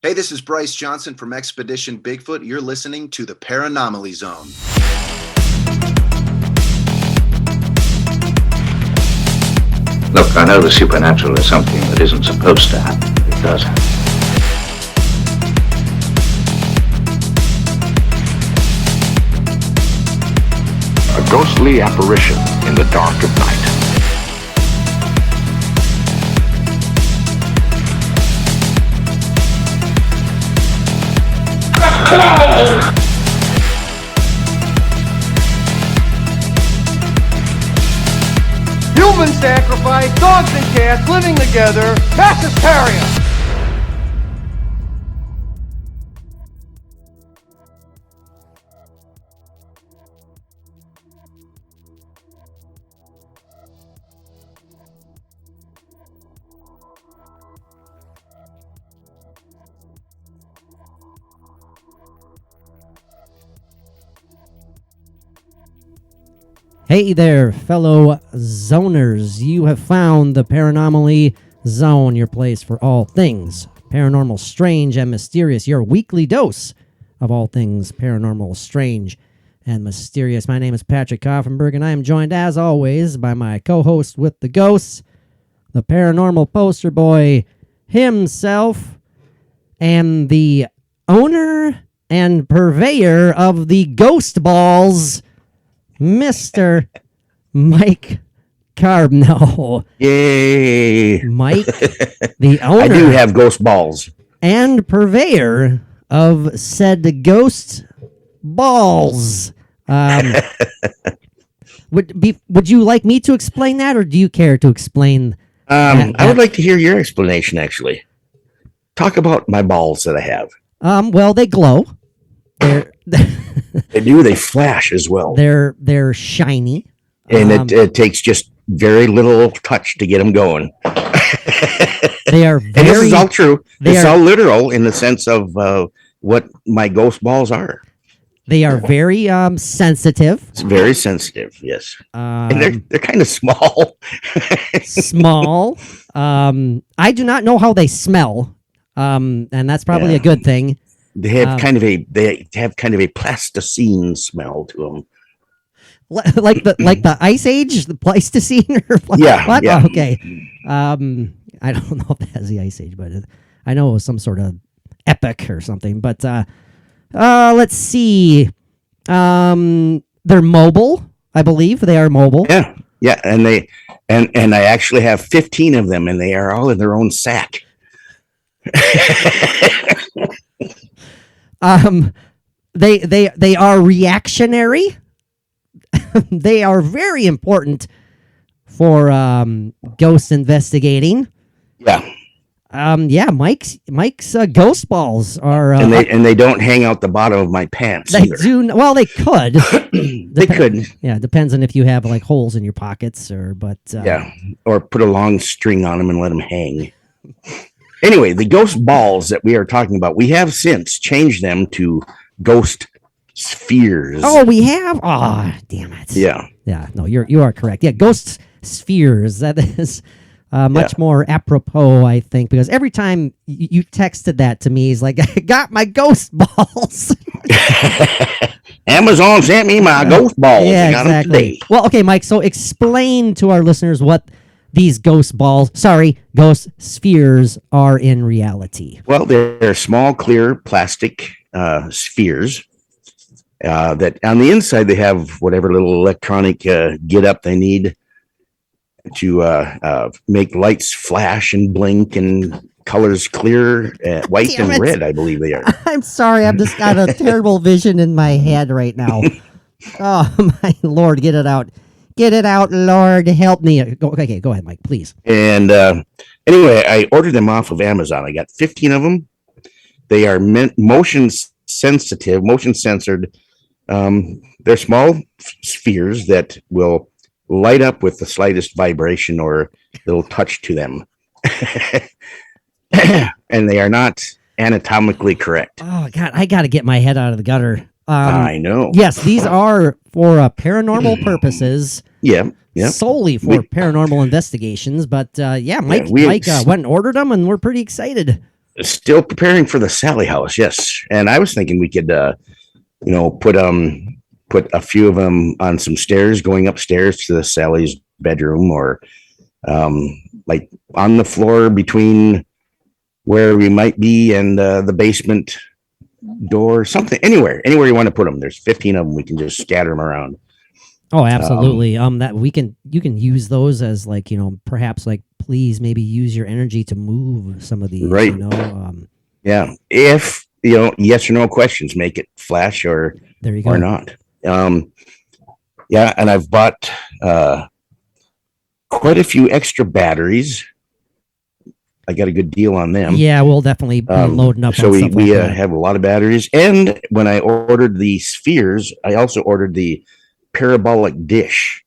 Hey, this is Bryce Johnson from Expedition Bigfoot. You're listening to the Paranomaly Zone. Look, I know the supernatural is something that isn't supposed to happen. It does happen. A ghostly apparition in the dark of night. Human sacrifice, dogs and cats living together, mass hysteria. Hey there, fellow zoners. You have found the Paranomaly Zone, your place for all things paranormal, strange, and mysterious. Your weekly dose of all things paranormal, strange, and mysterious. My name is Patrick Koffenberg, and I am joined, as always, by my co-host with the ghosts, the paranormal poster boy himself, and the owner and purveyor of the ghost balls, Mr. Mike Carbno. Yay! Mike, the owner. I do have ghost balls. And purveyor of said ghost balls. Would you like me to explain that, or do you care to explain? I would like to hear your explanation, actually. Talk about my balls that I have. Well, they glow. They do. They flash as well. They're shiny, and it takes just very little touch to get them going. They are. And this is all true. It's all literal in the sense of what my ghost balls are. They are very sensitive. It's very sensitive. Yes, and they're kind of small. Small. I do not know how they smell, and that's probably a good thing. They have kind of a plasticine smell to them, like the Ice Age, the Pleistocene, or what? Yeah. Oh, okay. I don't know if that's the Ice Age, but I know it was some sort of epic or something. But let's see. They're mobile. I believe they are mobile. Yeah, and I actually have 15 of them, and they are all in their own sack. They are reactionary. They are very important for ghost investigating. Yeah. Mike's ghost balls are and they don't hang out the bottom of my pants. They do. Well, they could. They could. Yeah, depends on if you have like holes in your pockets or or put a long string on them and let them hang. Anyway, the ghost balls that we are talking about, we have since changed them to ghost spheres. Oh, we have? Oh, damn it. Yeah. Yeah, no, you are correct. Yeah, ghost spheres. That is much more apropos, I think, because every time you texted that to me, he's like, I got my ghost balls. Amazon sent me my ghost balls. Yeah, I got them exactly. today. Well, okay, Mike, so explain to our listeners what these ghost spheres are in reality. Well, they're small, clear plastic spheres that on the inside they have whatever little electronic get up they need to make lights flash and blink and colors clear, white and red, I believe they are. I'm sorry, I've just got a terrible vision in my head right now. Oh, my Lord, get it out. Get it out, Lord, help me. Okay, go ahead, Mike, please. And anyway, I ordered them off of Amazon. I got 15 of them. They are motion censored. They're small spheres that will light up with the slightest vibration or little touch to them. And they are not anatomically correct. Oh, God, I got to get my head out of the gutter. I know. Yes, these are for paranormal purposes. Yeah. Solely for paranormal investigations. But Mike went and ordered them, and we're pretty excited. Still preparing for the Sally house, yes. And I was thinking we could, put a few of them on some stairs going upstairs to the Sally's bedroom, or like on the floor between where we might be and the basement door, something, anywhere you want to put them. There's 15 of them. We can just scatter them around. Oh, absolutely. That you can use those as like, perhaps like, please maybe use your energy to move some of these, Right. Yeah. If, yes or no questions, make it flash or there you go. or not. Yeah, and I've bought quite a few extra batteries. I got a good deal on them. Yeah, we'll definitely be loading up. So on we stuff like that. have a lot of batteries. And when I ordered the spheres, I also ordered the parabolic dish,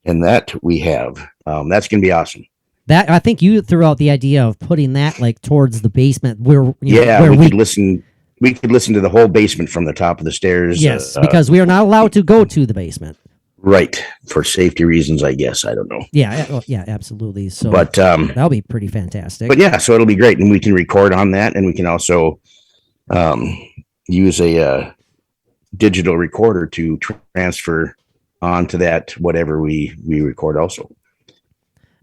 and that we have. That's going to be awesome. That I think you threw out the idea of putting that like towards the basement where where we could listen. We could listen to the whole basement from the top of the stairs. Yes, because we are not allowed to go to the basement. Right, for safety reasons, I guess. I don't know. Yeah, absolutely. So, but that'll be pretty fantastic. But yeah, so it'll be great, and we can record on that, and we can also use a digital recorder to transfer onto that whatever we record also.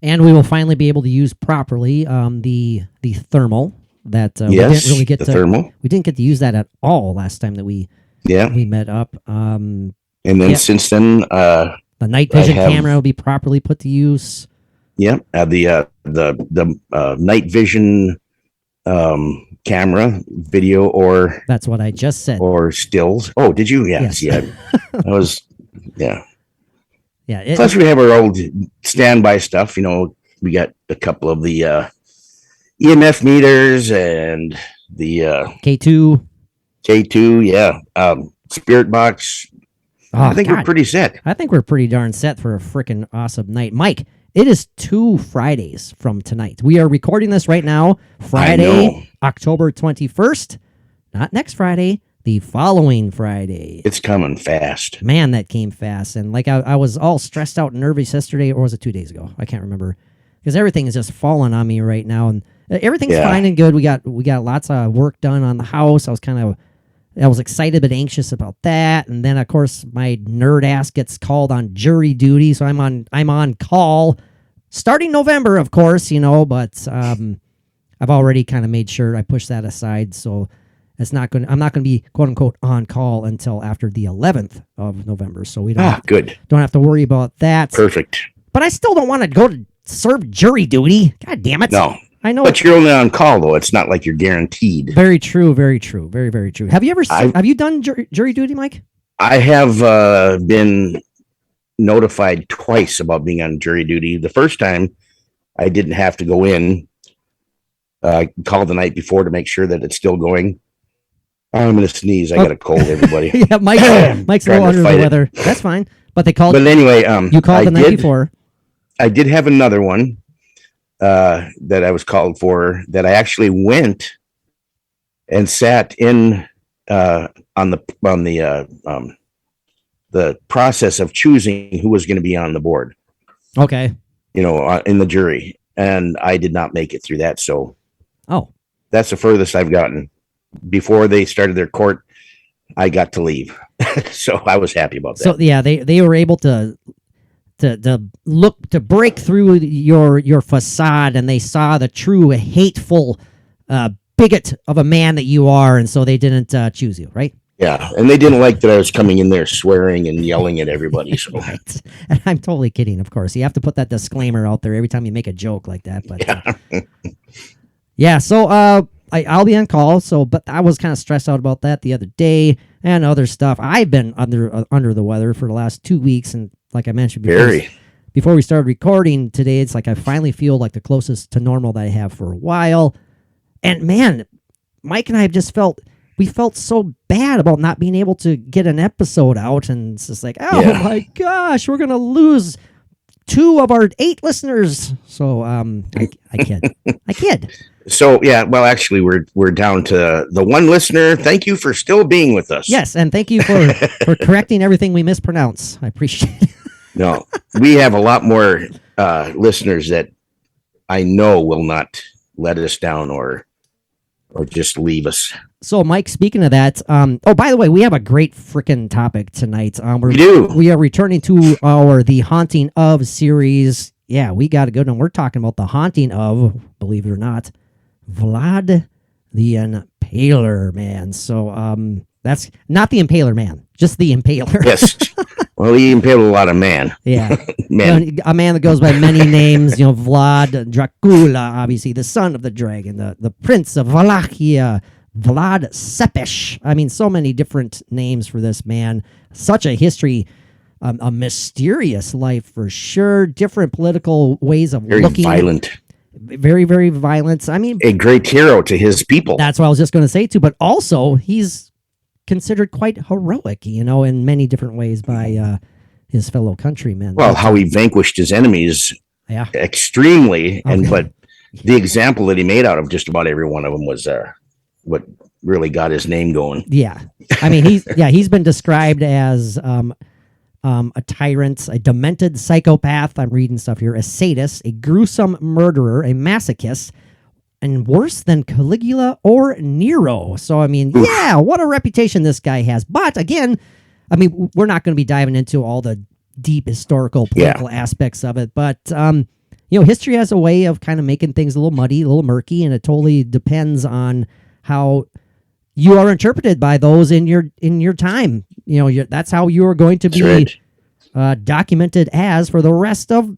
And we will finally be able to use properly the thermal that we didn't really get the to. Thermal. We didn't get to use that at all last time that we met up. And then since then, the night vision camera will be properly put to use. Yeah, the night vision camera, video, or that's what I just said, or stills. Oh, did you? Yes. Yeah, that was yeah. Yeah. Plus, we have our old standby stuff. We got a couple of the EMF meters and the K2. Yeah. Spirit box. I think we're pretty set. I think we're pretty darn set for a freaking awesome night. Mike, it is 2 Fridays from tonight. We are recording this right now, Friday, October 21st. Not next Friday, the following Friday. It's coming fast. Man, that came fast. And like I was all stressed out and nervous yesterday, or was it 2 days ago? I can't remember. Because everything is just falling on me right now. And everything's fine and good. We got lots of work done on the house. I was excited but anxious about that. And then of course my nerd ass gets called on jury duty. So I'm on call starting November, of course, but I've already kind of made sure I push that aside. So I'm not going to be quote unquote on call until after the 11th of November. So we don't have to worry about that. Perfect. But I still don't want to go to serve jury duty. God damn it. No. I know. But you're only on call, though. It's not like you're guaranteed. Very true. Very true. Very, very true. Have you ever have you done jury duty, Mike? I have been notified twice about being on jury duty. The first time, I didn't have to go in. I called the night before to make sure that it's still going. I'm going to sneeze. I got a cold, everybody. Yeah, Mike's a little under the weather. That's fine. But they called. But anyway, you called the night before. I did have another one that I was called for, that I actually went and sat in on the process of choosing who was going to be on the board. Okay. In the jury, and I did not make it through that. So, that's the furthest I've gotten. Before they started their court, I got to leave, so I was happy about that. So yeah, they were able to break through your facade, and they saw the true hateful bigot of a man that you are, and so they didn't choose you, right? Yeah, and they didn't like that I was coming in there swearing and yelling at everybody. So. Right. And I'm totally kidding, of course. You have to put that disclaimer out there every time you make a joke like that. But yeah, so I'll be on call. So, but I was kind of stressed out about that the other day and other stuff. I've been under the weather for the last 2 weeks, and like I mentioned before we started recording today, it's like I finally feel like the closest to normal that I have for a while. And man, Mike and I have just felt so bad about not being able to get an episode out, and it's just like, my gosh, we're gonna lose 2 of our 8 listeners. So I kid. So yeah, well, actually, we're down to the 1 listener. Thank you for still being with us. Yes, and thank you for correcting everything we mispronounce. I appreciate it. No, we have a lot more listeners that I know will not let us down or or just leave us. So, Mike, speaking of that, oh, by the way, we have a great freaking topic tonight. We do. We are returning to our The Haunting of series. Yeah, we got a good one. We're talking about the haunting of, believe it or not, VLAD the Impaler, man. So, that's not the Impaler Man, just the Impaler. Yes. Well, he impaled a lot of man. Yeah. Man. You know, a man that goes by many names, Vlad Dracula, obviously, the son of the dragon, the prince of Wallachia, Vlad Sepesh. I mean, so many different names for this man. Such a history, a mysterious life for sure. Different political ways of Very looking. violent. Very, very violent. I mean, A great hero to his people. that's what I was just going to say too. But also, he's considered quite heroic, in many different ways by his fellow countrymen. Well, how he vanquished his enemies Yeah. extremely, Okay. but the example that he made out of just about every one of them was what really got his name going. Yeah. I mean, he's been described as a tyrant, a demented psychopath. I'm reading stuff here. A sadist, a gruesome murderer, a masochist, and worse than Caligula or Nero. So, I mean, yeah, what a reputation this guy has. But again, I mean, we're not going to be diving into all the deep historical, political aspects of it. But, history has a way of kind of making things a little muddy, a little murky, and it totally depends on how you are interpreted by those in your time. That's how you are going to be documented as for the rest of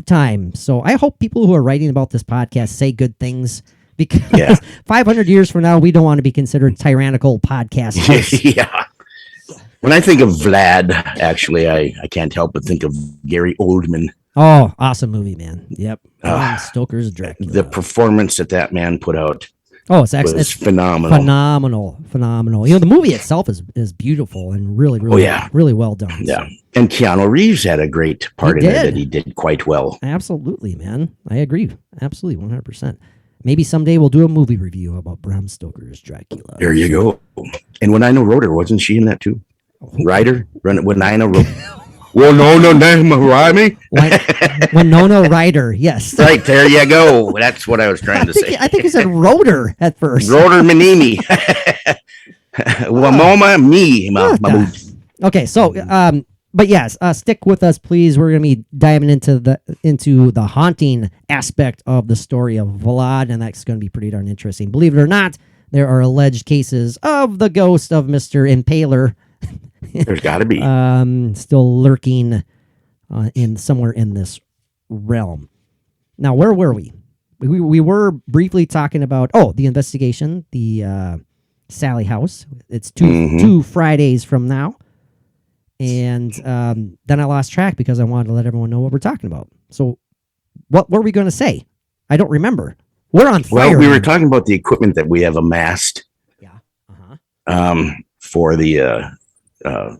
time. So I hope people who are writing about this podcast say good things, because 500 years from now, we don't want to be considered tyrannical podcasters. Yeah. When I think of Vlad, actually, I can't help but think of Gary Oldman. Oh, awesome movie, man. Yep. Bram Stoker's Dracula. The performance that man put out Oh, it's excellent. was It's phenomenal. phenomenal. The movie itself is beautiful and really, really well done. Yeah. So. And Keanu Reeves had a great part in it did. that he did quite well. Absolutely, man. I agree. Absolutely, 100%. Maybe someday we'll do a movie review about Bram Stoker's Dracula. There you go. And Winona Ryder, wasn't she in that too? Ryder? Winona Ryder. Well, no, Rhyme. Winona Ryder, yes. Right, there you go. That's what I was trying to say. I think you said Rotor at first. Rotor Manini. Wamoma me. Okay, so but yes, stick with us, please. We're going to be diving into the haunting aspect of the story of Vlad, and that's going to be pretty darn interesting. Believe it or not, there are alleged cases of the ghost of Mr. Impaler. There's got to be. Still lurking in somewhere in this realm. Now, where were we? We were briefly talking about the investigation, the Sally House. It's two Fridays from now, and then I lost track because I wanted to let everyone know what we're talking about. So, what were we going to say? I don't remember. We're on fire. Well, we were talking about the equipment that we have amassed. Yeah. For the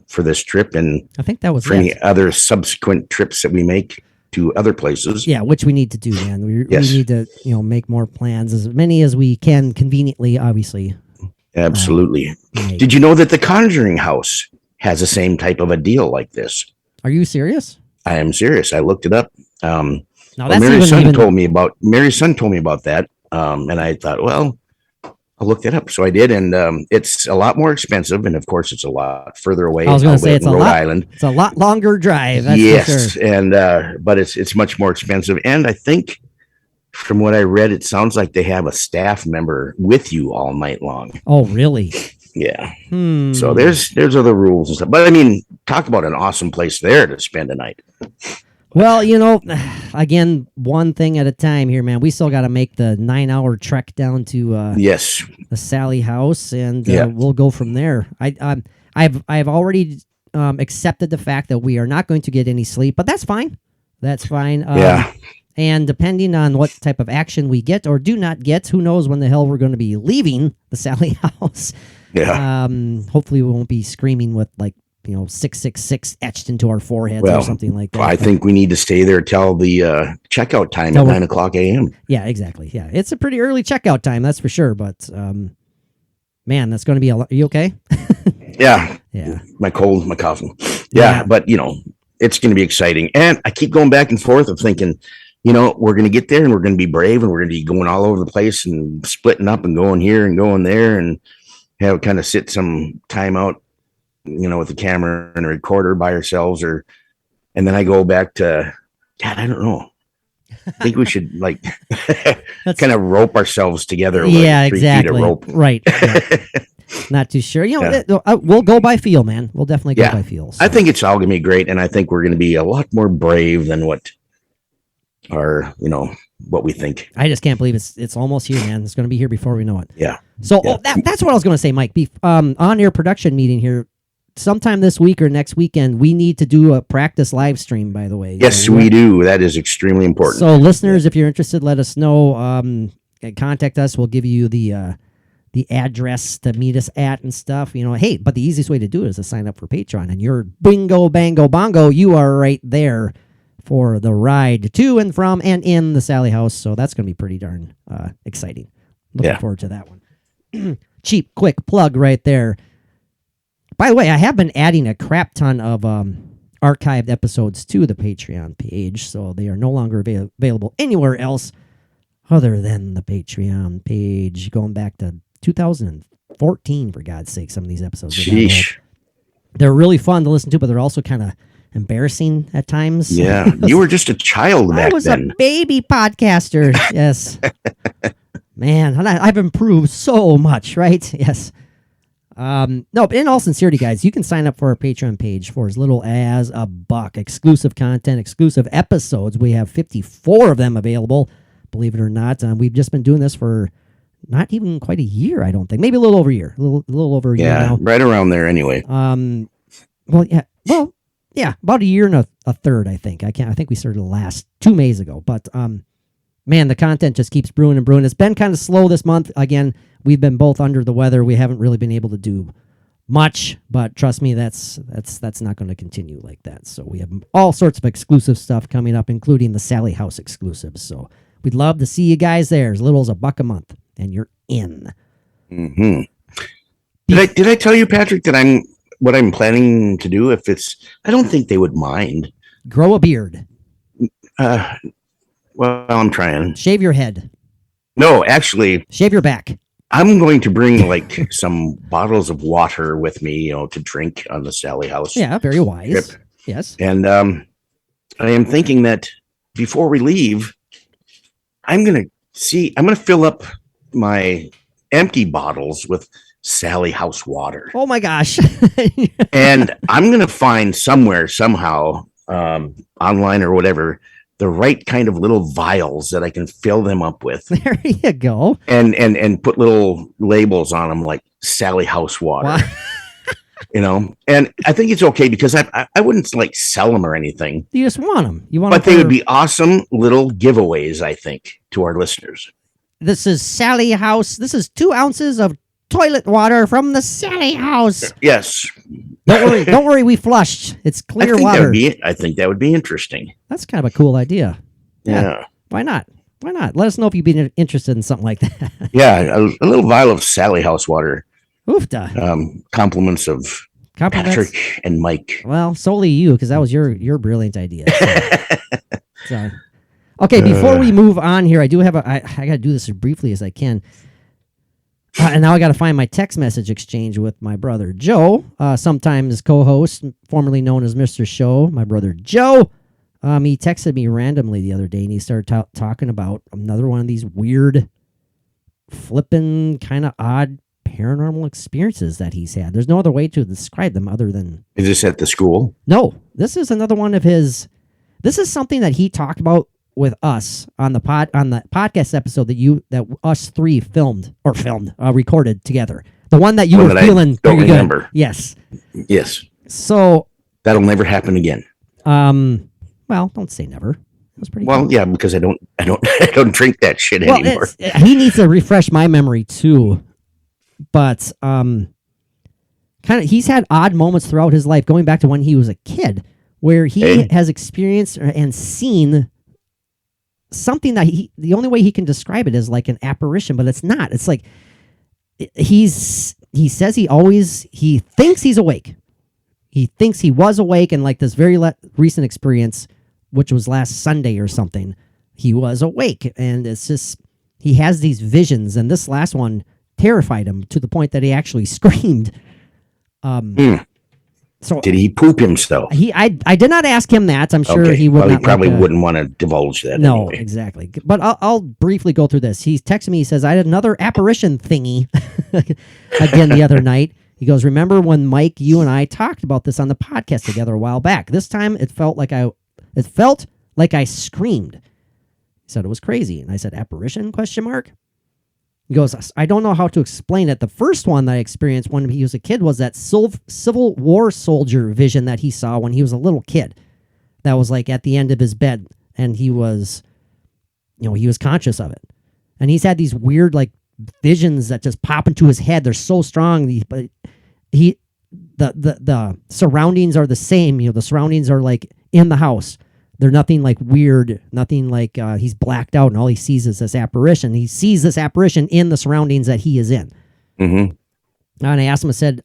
for this trip, and I think that was for any other subsequent trips that we make to other places. Yeah, which we need to do, man. We need to, make more plans, as many as we can conveniently, obviously. Absolutely. Did you know that the Conjuring House has the same type of a deal like this? Are you serious? I am serious. I looked it up. No, that's Mary's son told me about that, and I thought, well, I'll look that up. So I did, and it's a lot more expensive, and of course, it's a lot further away. I was going to say it's Rhode Island. It's a lot longer drive. That's yes, for sure. and but it's much more expensive, and I think from what I read, it sounds like they have a staff member with you all night long. Oh, really? Yeah. So there's other rules and stuff, but I mean, talk about an awesome place there to spend a night. Well, again, one thing at a time here, man. We still got to make the 9-hour trek down to the Sally House, and we'll go from there. I've already accepted the fact that we are not going to get any sleep, but that's fine. That's fine. And depending on what type of action we get or do not get, who knows when the hell we're going to be leaving the Sally House. Yeah. Hopefully we won't be screaming with 666 etched into our foreheads or something like that. I think we need to stay there till the checkout time at 9:00 a.m. Yeah, exactly. Yeah, it's a pretty early checkout time, that's for sure. But man, that's going to be a lot. Are you okay? Yeah. Yeah. My coughing. Yeah, but it's going to be exciting. And I keep going back and forth of thinking, we're going to get there and we're going to be brave and we're going to be going all over the place and splitting up and going here and going there and have kind of sit some time out, with the camera and a recorder by ourselves and then I go back to, Dad, I don't know. I think we should kind of rope ourselves together. Yeah, 3 exactly. feet of rope. Right. Yeah. Not too sure. We'll go by feel, man. We'll definitely go by feel. So. I think it's all going to be great. And I think we're going to be a lot more brave than what we think. I just can't believe it's almost here, man. It's going to be here before we know it. Yeah. So that's what I was going to say, Mike. On-air production meeting here. Sometime this week or next weekend, we need to do a practice live stream, by the way. Yes, we do. That is extremely important. So listeners, if you're interested, let us know. Contact us. We'll give you the address to meet us at and stuff. Hey, but the easiest way to do it is to sign up for Patreon. And you're bingo, bango, bongo. You are right there for the ride to and from and in the Sally House. So that's going to be pretty darn exciting. Looking forward to that one. Cheap, quick plug right there. By the way, I have been adding a crap ton of archived episodes to the Patreon page, so they are no longer available anywhere else other than the Patreon page, going back to 2014, for God's sake, some of these episodes. Sheesh. They're really fun to listen to, but they're also kind of embarrassing at times. Yeah, you were just a child back then. I was a baby podcaster, yes. Man, I've improved so much, right? Yes. No, but in all sincerity, guys, you can sign up for our Patreon page for as little as $1. Exclusive content, exclusive episodes. We have 54 of them available, believe it or not. We've just been doing this for not even quite a year, I don't think. Maybe a little over a year. A little over a year now. Right around there anyway. About a year and a third, I think. I think we started the last 2 Mays ago. But man, the content just keeps brewing and brewing. It's been kind of slow this month. Again, we've been both under the weather. We haven't really been able to do much, but trust me, that's not going to continue like that. So we have all sorts of exclusive stuff coming up, including the Sally House exclusives. So we'd love to see you guys there. As little as $1 a month, and you're in. Mm-hmm. Did I tell you, Patrick, that what I'm planning to do? I don't think they would mind. Grow a beard. Well, I'm trying. Shave your head. No, actually. Shave your back. I'm going to bring some bottles of water with me, to drink on the Sally House. Yeah, very wise. Trip. Yes. And I am thinking that before we leave, I'm going to fill up my empty bottles with Sally House water. Oh my gosh. And I'm going to find somewhere, somehow, online or whatever, the right kind of little vials that I can fill them up with. There you go. And put little labels on them like Sally House water. Wow. And I think it's okay because I wouldn't sell them or anything. You just want them. But they would be awesome little giveaways, I think, to our listeners. This is Sally House. This is 2 ounces of toilet water from the Sally House. Yes. Don't worry, we flushed. It's clear water. I think that would be interesting. That's kind of a cool idea. Yeah. Why not? Let us know if you'd be interested in something like that. Yeah, a little vial of Sally House water. Oofda. Compliments of Patrick and Mike. Well, solely you, because that was your brilliant idea. So. Okay, before we move on here, I do have I got to do this as briefly as I can. And now I got to find my text message exchange with my brother Joe, sometimes co-host, formerly known as Mr. Show. My brother Joe, he texted me randomly the other day, and he started talking about another one of these weird, flippin', kind of odd paranormal experiences that he's had. There's no other way to describe them other than... Is this at the school? No, this is another one of his... This is something that he talked about with us on the podcast episode that us three recorded together. The one that you were feeling don't remember. Yes. So that'll never happen again. Well, don't say never. It was pretty well, cool. Yeah, because I don't drink that shit anymore. He needs to refresh my memory too. But he's had odd moments throughout his life, going back to when he was a kid, where he has experienced and seen something that the only way he can describe it is like an apparition, but it's not. It's like he says he thinks he's awake. He thinks he was awake, and like this very recent experience, which was last Sunday or something, he was awake. And it's just, he has these visions. And this last one terrified him to the point that he actually screamed. So Did he poop himself? I did not ask him that. I'm sure he would Well, he not probably like wouldn't want to divulge that. No, anyway. exactly. But I'll briefly go through this. He's texting me. He says, I had another apparition thingy again the other night. He goes, remember when Mike, you and I talked about this on the podcast together a while back? This time it felt like I screamed. He said it was crazy. And I said, apparition, question mark? He goes, I don't know how to explain it. The first one that I experienced when he was a kid was that Civil War soldier vision that he saw when he was a little kid. That was like at the end of his bed. And he was, he was conscious of it. And he's had these weird like visions that just pop into his head. They're so strong. But the surroundings are the same. The surroundings are like in the house. They're nothing like weird, nothing like he's blacked out and all he sees is this apparition. He sees this apparition in the surroundings that he is in. Mm-hmm. And I asked him, I said,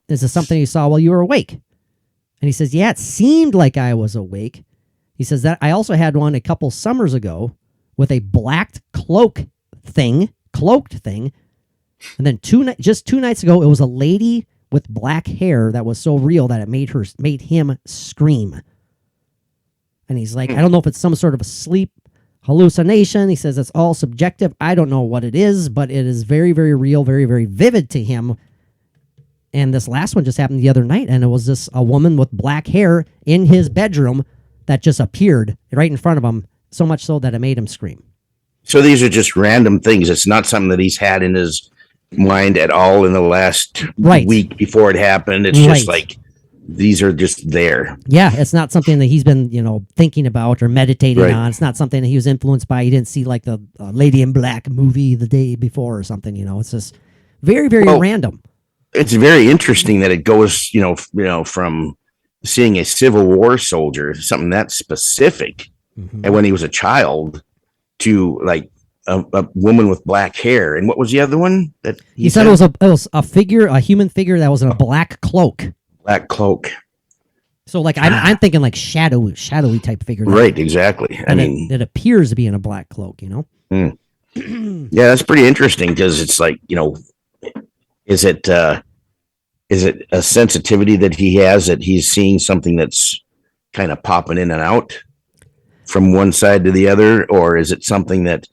is this something you saw while you were awake? And he says, yeah, it seemed like I was awake. He says that I also had one a couple summers ago with a cloaked thing. And then just 2 nights ago, it was a lady with black hair that was so real that it made him scream. And he's like, I don't know if it's some sort of a sleep hallucination. He says it's all subjective. I don't know what it is, but it is very, very real, very, very vivid to him. And this last one just happened the other night, and it was just a woman with black hair in his bedroom that just appeared right in front of him, so much so that it made him scream. So these are just random things. It's not something that he's had in his mind at all in the last week before it happened. It's just like, these are just there. Yeah, it's not something that he's been, thinking about or meditating on. It's not something that he was influenced by. He didn't see like the Lady in Black movie the day before or something. It's just very, very random. It's very interesting that it goes, from seeing a Civil War soldier, something that specific, and when he was a child, to like a woman with black hair. And what was the other one that he said? It was a figure, a human figure that was in a black cloak. Black cloak. So like I'm thinking like shadowy type figure. Right, exactly. I mean, it appears to be in a black cloak, Yeah, that's pretty interesting because it's like, is it a sensitivity that he has that he's seeing something that's kind of popping in and out from one side to the other, or is it something that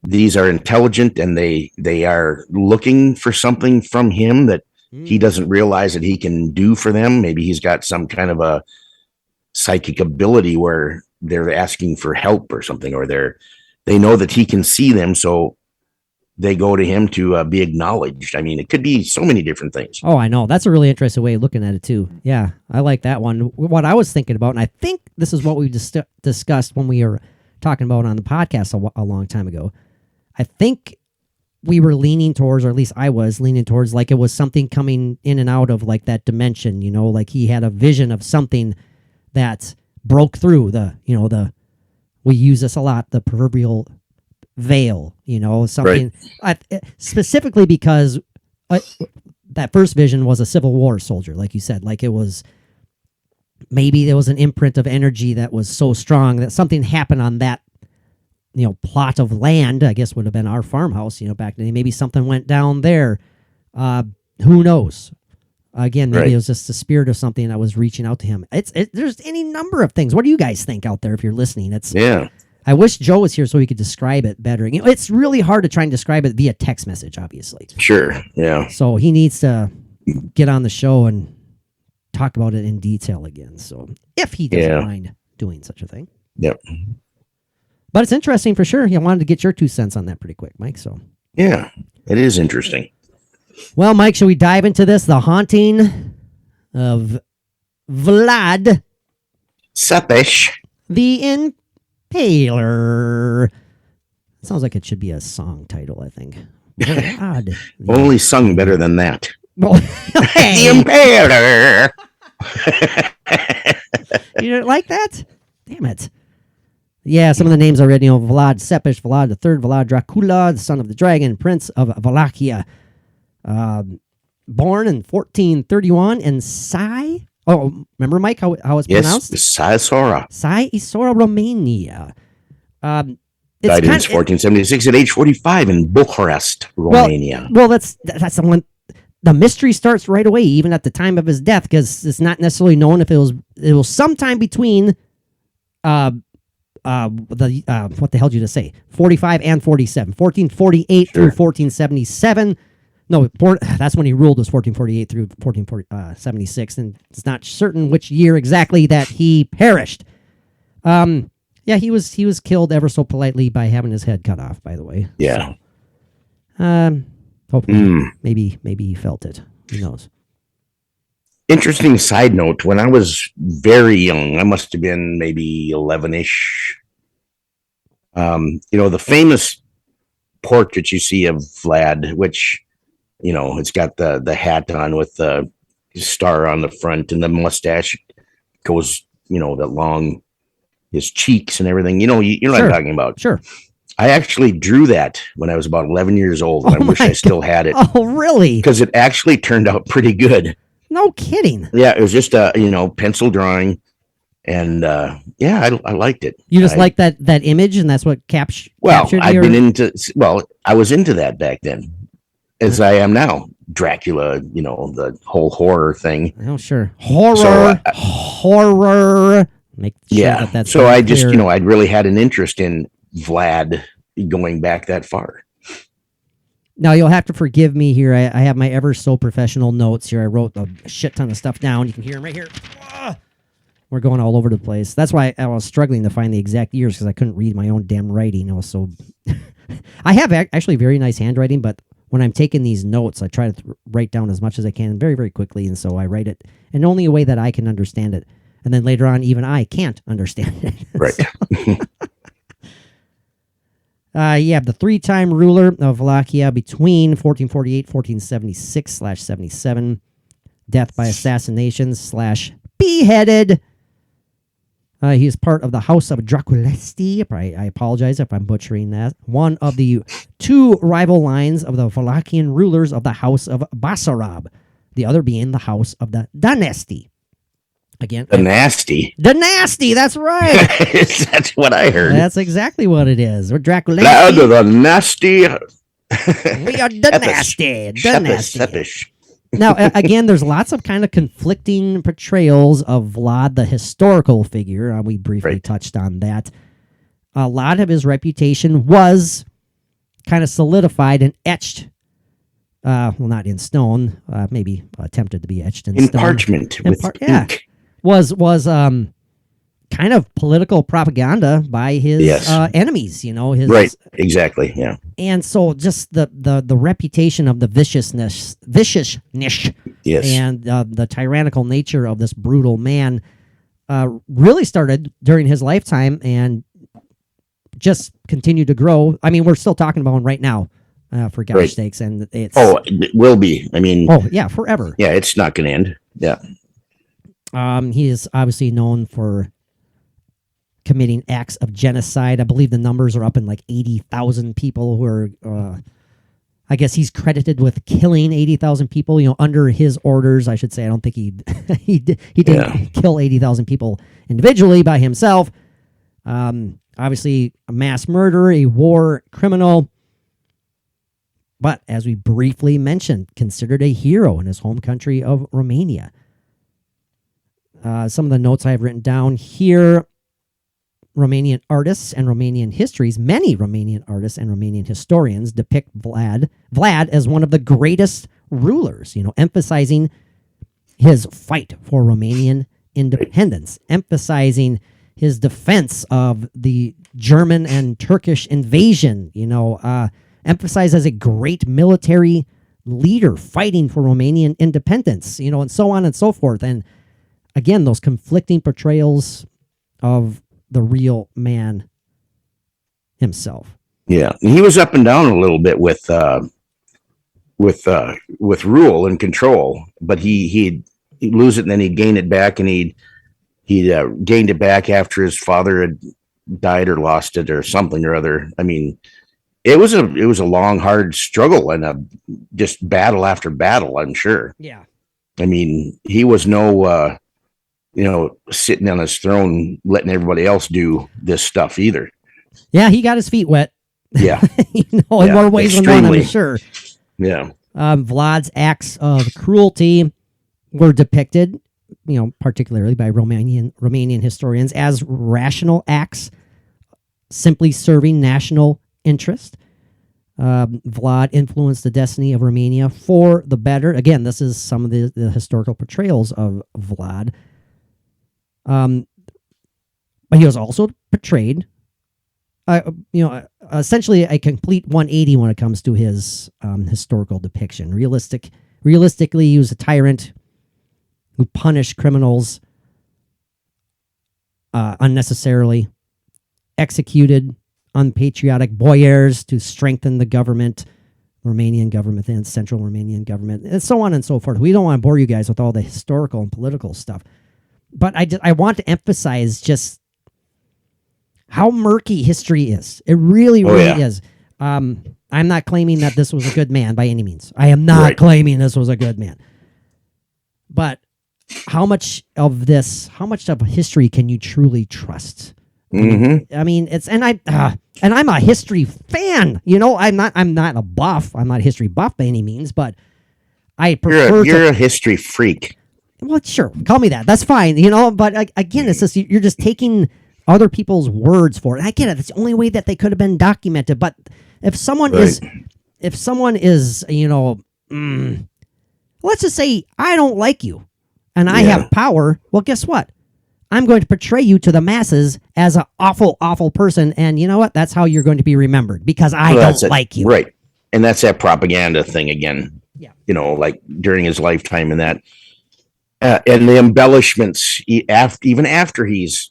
these are intelligent and they are looking for something from him that he doesn't realize that he can do for them? Maybe he's got some kind of a psychic ability where they're asking for help or something, or they know that he can see them, so they go to him to be acknowledged. I mean, it could be so many different things. Oh, I know. That's a really interesting way of looking at it too. Yeah, I like that one. What I was thinking about, and I think this is what we discussed when we were talking about on the podcast a long time ago. I think we were leaning towards, or at least I was leaning towards, like it was something coming in and out of like that dimension, like he had a vision of something that broke through we use this a lot, the proverbial veil, something specifically because that first vision was a Civil War soldier, like you said, like it was, maybe there was an imprint of energy that was so strong that something happened on that plot of land, I guess would have been our farmhouse, back then. Maybe something went down there. Who knows? Again, maybe it was just the spirit of something that was reaching out to him. There's any number of things. What do you guys think out there if you're listening? I wish Joe was here so he could describe it better. It's really hard to try and describe it via text message, obviously. Sure, yeah. So he needs to get on the show and talk about it in detail again. So if he doesn't mind doing such a thing. Yep. But it's interesting for sure. I wanted to get your 2 cents on that pretty quick, Mike. So yeah, it is interesting. Well, Mike, should we dive into this? The haunting of VLAD the Impaler. Sounds like it should be a song title, I think. VLAD. Only sung better than that. Well, hey. The Impaler. You didn't like that? Damn it. Yeah, some of the names already know. Vlad Tepes, Vlad III, Vlad Dracula, the son of the dragon, prince of Wallachia. Born in 1431 in Oh, remember, Mike, how it's Yes, pronounced? Saisora. Isora, Romania. It's Died in kind 1476 at age 45 in Bucharest, Romania. Well, that's the one. The mystery starts right away, even at the time of his death, because it's not necessarily known if it was sometime between what the hell did you just say? 45 and 47. 1448 through 1477. No, that's when he ruled, was 1448 through 1476, and it's not certain which year exactly that he perished. Yeah, he was killed ever so politely by having his head cut off, by the way. Yeah. So, hopefully, maybe he felt it. Who knows? Interesting side note, when I was very young, I must have been maybe 11-ish. The famous portrait you see of Vlad, which, it's got the hat on with the star on the front and the mustache goes, that long, his cheeks and everything. You know what I'm talking about. Sure. I actually drew that when I was about 11 years old, and I wish I still had it. Oh, really? Because it actually turned out pretty good. No kidding. Yeah, it was just a pencil drawing, and I liked it. You just like that image, and that's what captured I was into that back then, as I am now. Dracula, the whole horror thing. Oh, sure. Horror. So, horror. Make sure that's so I clear. just, I'd really had an interest in Vlad going back that far. Now, you'll have to forgive me here. I have my ever so professional notes here. I wrote a shit ton of stuff down. You can hear them right here. We're going all over the place. That's why I was struggling to find the exact years, because I couldn't read my own damn writing. I was so... I have actually very nice handwriting, but when I'm taking these notes, I try to write down as much as I can very, very quickly, and so I write it in only a way that I can understand it. And then later on, even I can't understand it. Right. You have the 3-time ruler of Wallachia between 1448 1476/77, death by assassination / beheaded. He is part of the House of Draculesti. I apologize if I'm butchering that. One of the 2 rival lines of the Wallachian rulers of the House of Basarab, the other being the House of the Dynasty. Again, the nasty. That's right. That's what I heard. That's exactly what it is. We're Dracula. The nasty. We are the nasty. Seppish. Now, again, there's lots of kind of conflicting portrayals of Vlad, the historical figure. We briefly touched on that. A lot of his reputation was kind of solidified and etched. Not in stone. Maybe attempted to be etched in stone. Parchment with ink. Was kind of political propaganda by his enemies, his right, exactly, yeah. And so just the reputation of the viciousness, yes, and the tyrannical nature of this brutal man really started during his lifetime and just continued to grow. I mean, we're still talking about him right now, for gosh sakes, and it's it will be. I mean, forever. Yeah, it's not going to end. Yeah. He is obviously known for committing acts of genocide. I believe the numbers are up in like 80,000 people who are, I guess he's credited with killing 80,000 people, under his orders, I should say. I don't think he didn't kill 80,000 people individually by himself. Obviously a mass murderer, a war criminal, but as we briefly mentioned, considered a hero in his home country of Romania. Some of the notes I have written down here: Romanian artists and Romanian histories, many Romanian artists and Romanian historians depict Vlad as one of the greatest rulers, emphasizing his fight for Romanian independence, emphasizing his defense of the German and Turkish invasion, emphasized as a great military leader fighting for Romanian independence, and so on and so forth. And again, those conflicting portrayals of the real man himself. Yeah, he was up and down a little bit with rule and control, but he'd lose it and then he'd gain it back, and he'd gained it back after his father had died or lost it or something or other. I mean, it was a long, hard struggle and a just battle after battle, I'm sure. Yeah. I mean, he was no sitting on his throne, letting everybody else do this stuff either. Yeah, he got his feet wet. Yeah. In more ways than one, I'm sure. Yeah. Vlad's acts of cruelty were depicted, particularly by Romanian historians, as rational acts, simply serving national interest. Vlad influenced the destiny of Romania for the better. Again, this is some of the historical portrayals of Vlad. But he was also portrayed, essentially a complete 180 when it comes to his historical depiction. Realistically, he was a tyrant who punished criminals unnecessarily, executed unpatriotic boyars to strengthen the government, Romanian government and central Romanian government, and so on and so forth. We don't want to bore you guys with all the historical and political stuff. But I want to emphasize just how murky history is. It really is. I'm not claiming that this was a good man by any means. I am not claiming this was a good man. But how much of history can you truly trust? Mm-hmm. I mean, and I'm a history fan. I'm not a buff. I'm not a history buff by any means, but I prefer. You're a history freak. Well, sure, call me that. That's fine. But again, it's just you're just taking other people's words for it. I get it. It's the only way that they could have been documented. But if someone is, let's just say I don't like you, and I have power. Well, guess what? I'm going to portray you to the masses as an awful, awful person. And you know what? That's how you're going to be remembered, because I don't like you. Right. And that's that propaganda thing again. Yeah. Like during his lifetime and that. And the embellishments, even after he's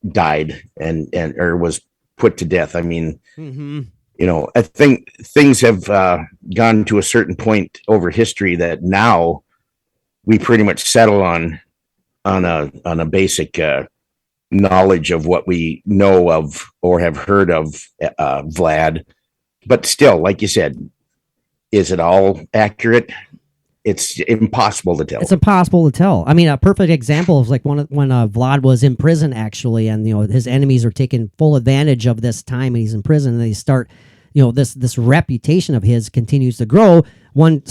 died or was put to death. I mean, I think things have gone to a certain point over history that now we pretty much settle on a basic knowledge of what we know of or have heard of Vlad. But still, like you said, is it all accurate? It's impossible to tell. It's impossible to tell. I mean, a perfect example is like when Vlad was in prison, actually, and his enemies are taking full advantage of this time, and he's in prison, and they start, this reputation of his continues to grow. One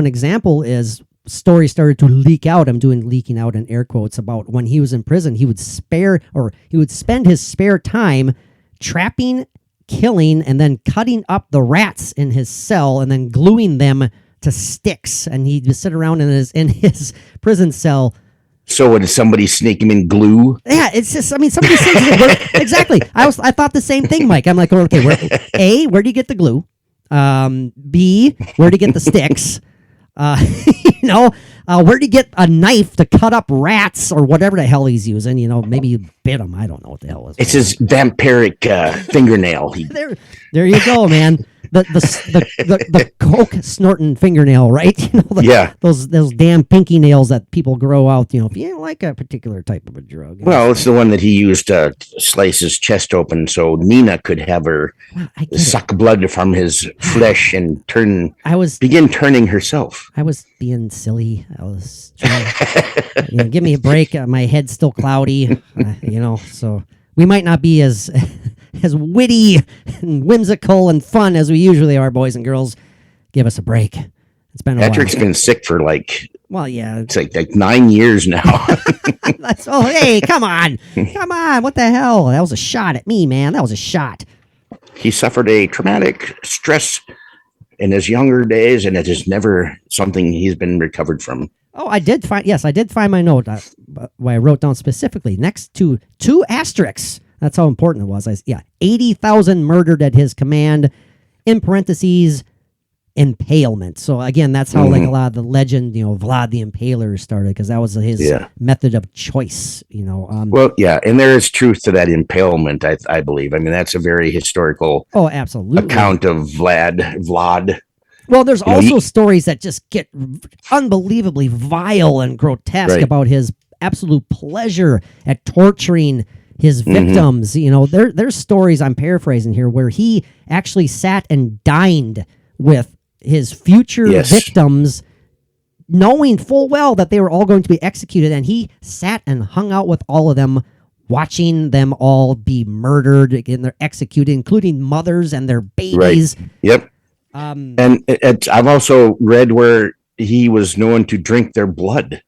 example is story started to leak out. I'm doing leaking out in air quotes about when he was in prison. He would spend his spare time trapping, killing, and then cutting up the rats in his cell and then gluing them to sticks, and he'd just sit around in his prison cell. So would somebody sneak him in glue? Yeah, it's just, somebody says exactly. I thought the same thing, Mike. I'm like, okay, where do you get the glue? B, where do you get the sticks? Where do you get a knife to cut up rats or whatever the hell he's using? Maybe you bit him. I don't know what the hell it is. It's his vampiric fingernail. There you go, man. The coke snorting fingernail, right? Those damn pinky nails that people grow out. If you don't like a particular type of a drug. Well, it's the one that he used to slice his chest open so Nina could have her suck blood from his flesh and begin turning herself. I was being silly. I was trying. Give me a break. My head's still cloudy. So we might not be as witty and whimsical and fun as we usually are, boys and girls. Give us a break. It's been a Patrick's while. Been sick for it's like 9 years now. Hey, come on. What the hell? That was a shot at me, man. That was a shot. He suffered a traumatic stress in his younger days, and it is never something he's been recovered from. Oh, I did find my note where I wrote down specifically next to 2 asterisks. That's how important it was. 80,000 murdered at his command, in parentheses, impalement. So again, that's how like a lot of the legend, Vlad the Impaler started, because that was his method of choice. And there is truth to that impalement. I believe. I mean, that's a very historical. Oh, absolutely. Account of Vlad. Well, there's also stories that just get unbelievably vile and grotesque about his absolute pleasure at torturing his victims. There's stories, I'm paraphrasing here, where he actually sat and dined with his future victims knowing full well that they were all going to be executed, and he sat and hung out with all of them, watching them all be murdered and they're executed, including mothers and their babies. Right. Yep. And I've also read where he was known to drink their blood,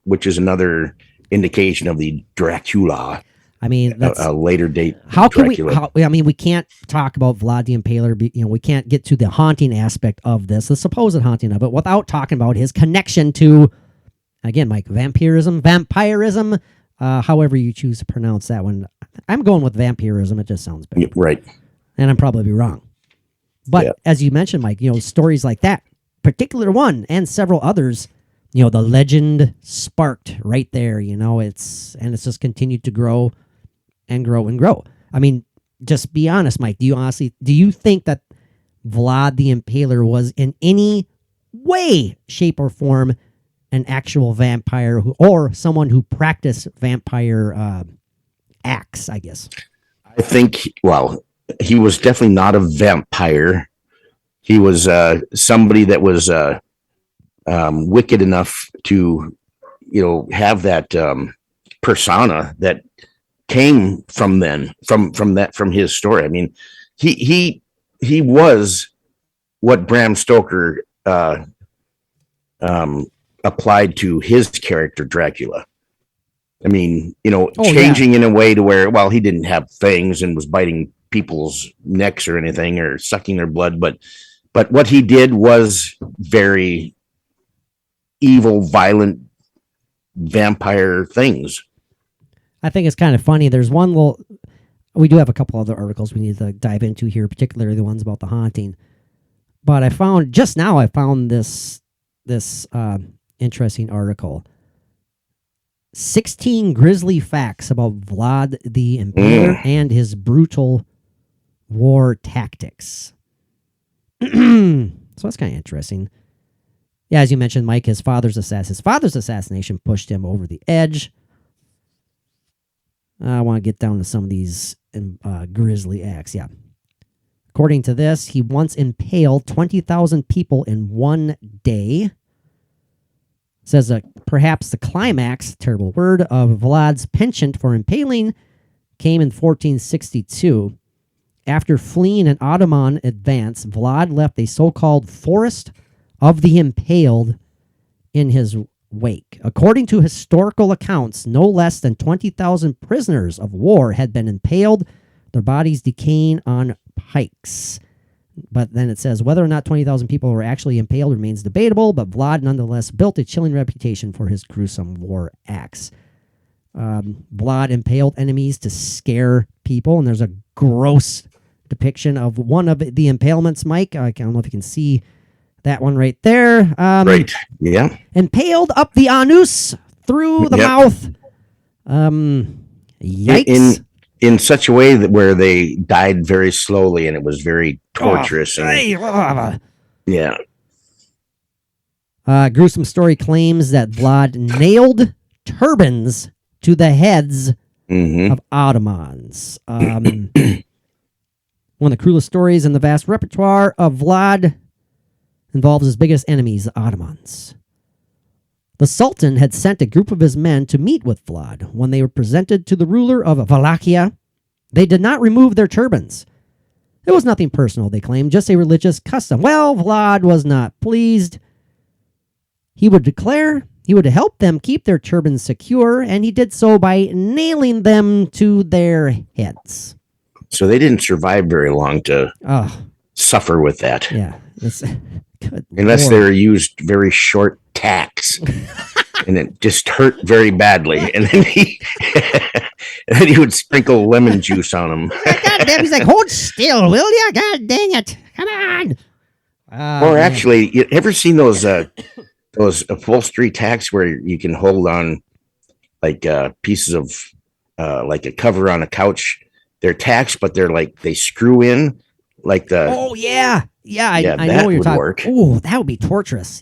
which is another indication of the Dracula. I mean, that's a later date. How can Dracula. we can't talk about Vlad the Impaler. We can't get to the haunting aspect of this, the supposed haunting of it, without talking about his connection to, again, Mike, vampirism, however you choose to pronounce that one. I'm going with vampirism. It just sounds better. Right. And I'm probably wrong. But as you mentioned, Mike, stories like that, particular one and several others, the legend sparked right there, it's just continued to grow and grow and grow. I mean, just be honest, Mike. Do you think that Vlad the Impaler was in any way, shape, or form an actual vampire or someone who practiced vampire acts, I guess? I think, he was definitely not a vampire. He was somebody that was wicked enough to, have that persona that came from his story. I mean, he was what Bram Stoker applied to his character Dracula. I mean, changing in a way to where, he didn't have fangs and was biting people's necks or anything or sucking their blood, but what he did was very evil, violent vampire things. I think it's kind of funny. There's we do have a couple other articles we need to dive into here, particularly the ones about the haunting. But I found this interesting article. 16 grisly facts about Vlad the Impaler and his brutal war tactics. So that's kind of interesting. Yeah, as you mentioned, Mike, his father's assassination pushed him over the edge. I want to get down to some of these grisly acts. Yeah. According to this, he once impaled 20,000 people in one day. Says that perhaps the climax, terrible word, of Vlad's penchant for impaling came in 1462. After fleeing an Ottoman advance, Vlad left a so-called forest of the impaled in his wake. According to historical accounts, no less than 20,000 prisoners of war had been impaled, their bodies decaying on pikes. But then it says whether or not 20,000 people were actually impaled remains debatable, but Vlad nonetheless built a chilling reputation for his gruesome war acts. Vlad impaled enemies to scare people, and there's a gross depiction of one of the impalements, Mike. I don't know if you can see that one right there. Right, yeah. Impaled up the anus through the mouth. Yikes. In such a way that where they died very slowly and it was very torturous. Yeah. Gruesome story claims that Vlad nailed turbans to the heads of Ottomans. One of the cruelest stories in the vast repertoire of Vlad involves his biggest enemies, the Ottomans. The Sultan had sent a group of his men to meet with Vlad. When they were presented to the ruler of Wallachia, they did not remove their turbans. It was nothing personal, they claimed, just a religious custom. Well, Vlad was not pleased. He would declare he would help them keep their turbans secure, and he did so by nailing them to their heads. So they didn't survive very long to suffer with that. Yeah. Good Unless Lord. they were used very short tacks. And it just hurt very badly. And then he would sprinkle lemon juice on them. God damn, he's like, hold still, will ya? God dang it. Come on. Or actually, you ever seen those upholstery tacks where you can hold on like pieces of like a cover on a couch? They're tacks, but they're like they screw in like the. Oh yeah, I know that what you're would talking. work. Oh, that would be torturous.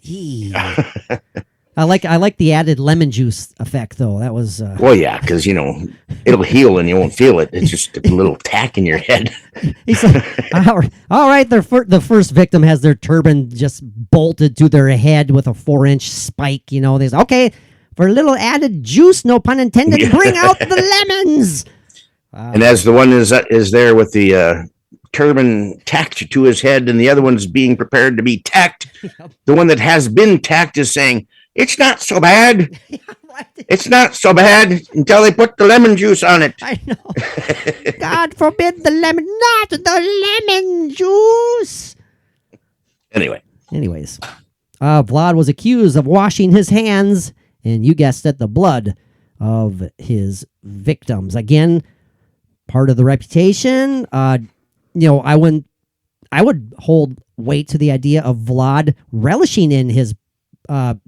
I like the added lemon juice effect though. That was Well, yeah, because it'll heal and you won't feel it. It's just a little tack in your head. He's like, all right. The first victim has their turban just bolted to their head with a 4-inch spike. They say, okay, for a little added juice, no pun intended, bring out the lemons. And as the one is there with the turban tacked to his head and the other one's being prepared to be tacked, the one that has been tacked is saying, it's not so bad. It's not so bad until they put the lemon juice on it. I know. God forbid the lemon, not the lemon juice. Anyways, Vlad was accused of washing his hands, and you guessed it, the blood of his victims. Again, part of the reputation. I would hold weight to the idea of Vlad relishing in his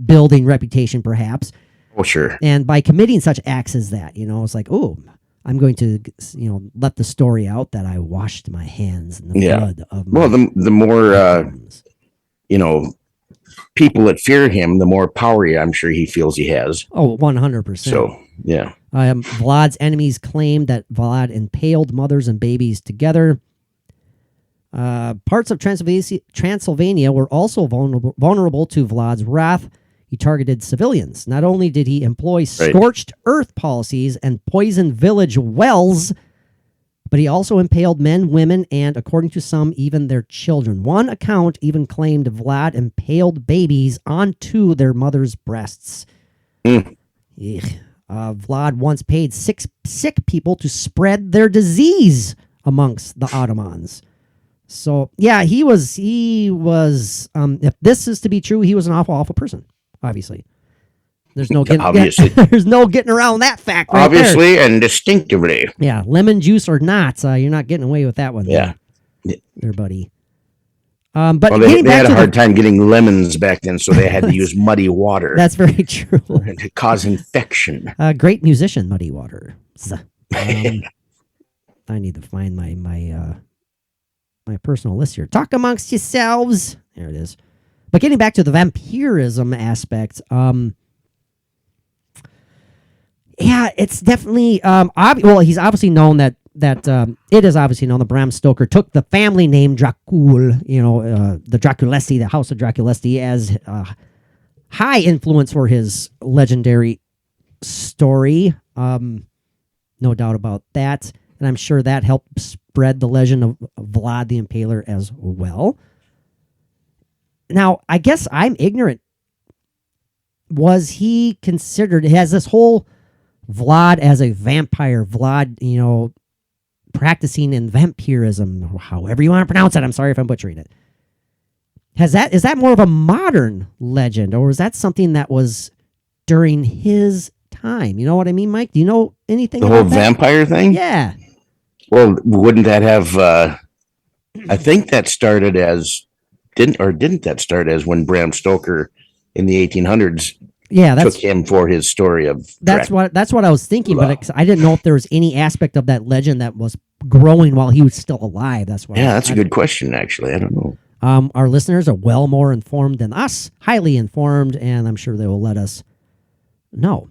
building reputation, perhaps. Oh, sure. And by committing such acts as that, it's like, oh, I'm going to, let the story out that I washed my hands in the blood of my the more, people that fear him, the more power I'm sure he feels he has. Oh, 100%. So, yeah. Vlad's enemies claimed that Vlad impaled mothers and babies together. Parts of Transylvania were also vulnerable to Vlad's wrath. He targeted civilians. Not only did he employ scorched earth policies and poison village wells, but he also impaled men, women, and, according to some, even their children. One account even claimed Vlad impaled babies onto their mother's breasts. Vlad once paid sick people to spread their disease amongst the Ottomans. So, yeah, he was, if this is to be true, he was an awful person, obviously. There's no getting, there's no getting around that fact right obviously there. And distinctively. Yeah, lemon juice or not, you're not getting away with that one. Yeah. There, buddy. But they had a hard time getting lemons back then, so they had to use muddy water. That's very true. To cause infection. Great musician, Muddy Water. I need to find my personal list here. Talk amongst yourselves. There it is. But getting back to the vampirism aspect, it's definitely he's obviously known that it is obviously known that Bram Stoker took the family name Dracul, the Draculesti, the House of Draculesti, as high influence for his legendary story. No doubt about that. And I'm sure that helped spread the legend of VLAD the Impaler as well. Now, I guess I'm ignorant. Was he considered, has this whole Vlad as a vampire, Vlad, practicing in vampirism, however you want to pronounce it. I'm sorry if I'm butchering it. Is that more of a modern legend, or is that something that was during his time? You know what I mean, Mike? Do you know anything about the whole that? vampire thing? Yeah. Well, wouldn't that have, I think that started as, didn't that start as when Bram Stoker in the 1800s took him for his story of that's what I was thinking, but I didn't know if there was any aspect of that legend that was growing while he was still alive. That's why. Yeah, that's a good question, actually. I don't know. Our listeners are well more informed than us, highly informed, and I'm sure they will let us know.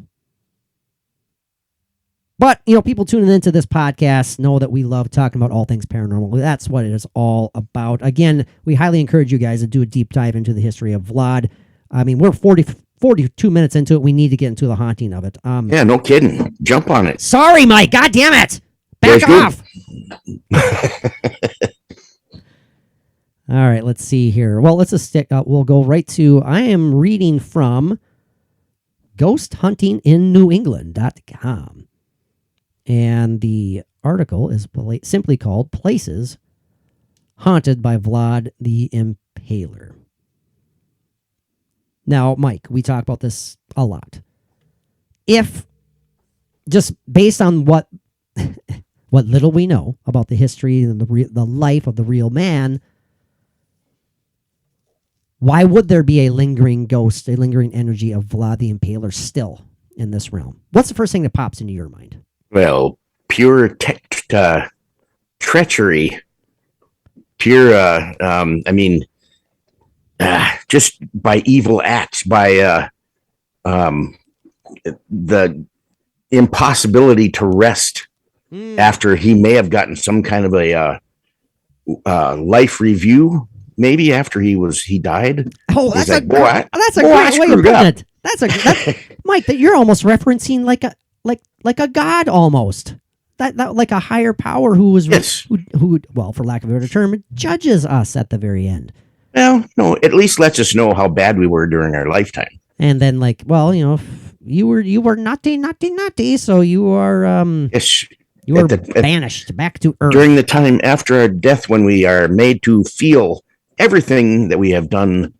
But, people tuning into this podcast know that we love talking about all things paranormal. That's what it is all about. Again, we highly encourage you guys to do a deep dive into the history of Vlad. I mean, we're 42 minutes into it. We need to get into the haunting of it. Yeah, no kidding. Jump on it. Sorry, Mike. God damn it. Back off. All right, let's see here. Well, let's just we'll go right to, I am reading from ghosthuntinginNewEngland.com. And the article is simply called Places Haunted by Vlad the Impaler. Now, Mike, we talk about this a lot. If, just based on what little we know about the history and the life of the real man, why would there be a lingering ghost, a lingering energy of Vlad the Impaler still in this realm? What's the first thing that pops into your mind? Well, pure treachery, pure, just by evil acts, by the impossibility to rest after he may have gotten some kind of a life review, maybe after he died. Oh, that's like, a great I way of screwed putting up. it. That's Mike. That you're almost referencing like a god almost. That like a higher power who was Yes. who well, for lack of a better term, judges us at the very end. Well, no, at least lets us know how bad we were during our lifetime. And then like, well, you were naughty, so you are Yes, you were banished back to Earth. during the time after our death, when we are made to feel everything that we have done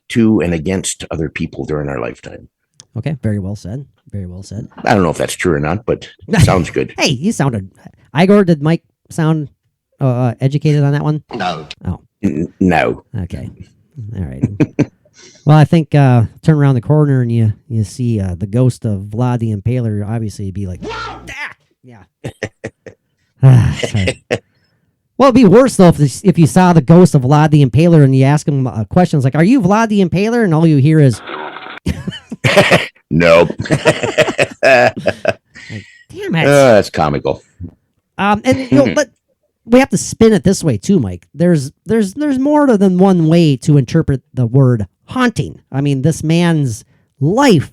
to and against other people during our lifetime. Okay, very well said. Very well said. I don't know if that's true or not, but it sounds good. Hey, you sounded. Igor, did Mike sound educated on that one? No. Oh, No. okay. All right. Well, I think turn around the corner and you see the ghost of VLAD the Impaler. Obviously, you'd be like, yeah. Sorry. Well, it'd be worse though if you saw the ghost of VLAD the Impaler and you ask him questions like, "Are you VLAD the Impaler?" and all you hear is, Nope. "Damn it!" That's comical. And but we have to spin it this way too, Mike. There's more than one way to interpret the word haunting. I mean, this man's life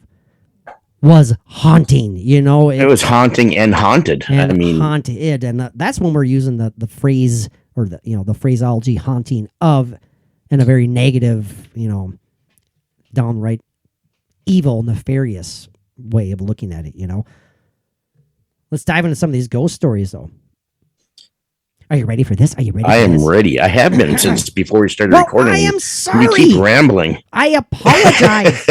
was haunting. It was haunting and haunted. and I mean, haunted, and that's when we're using the phrase or the phraseology haunting of in a very negative, downright evil, nefarious way of looking at it. Let's dive into some of these ghost stories, though. Are you ready for this? Are you ready? I for am this? ready. I have been since before we started Well, recording. I am You sorry. keep rambling. I apologize.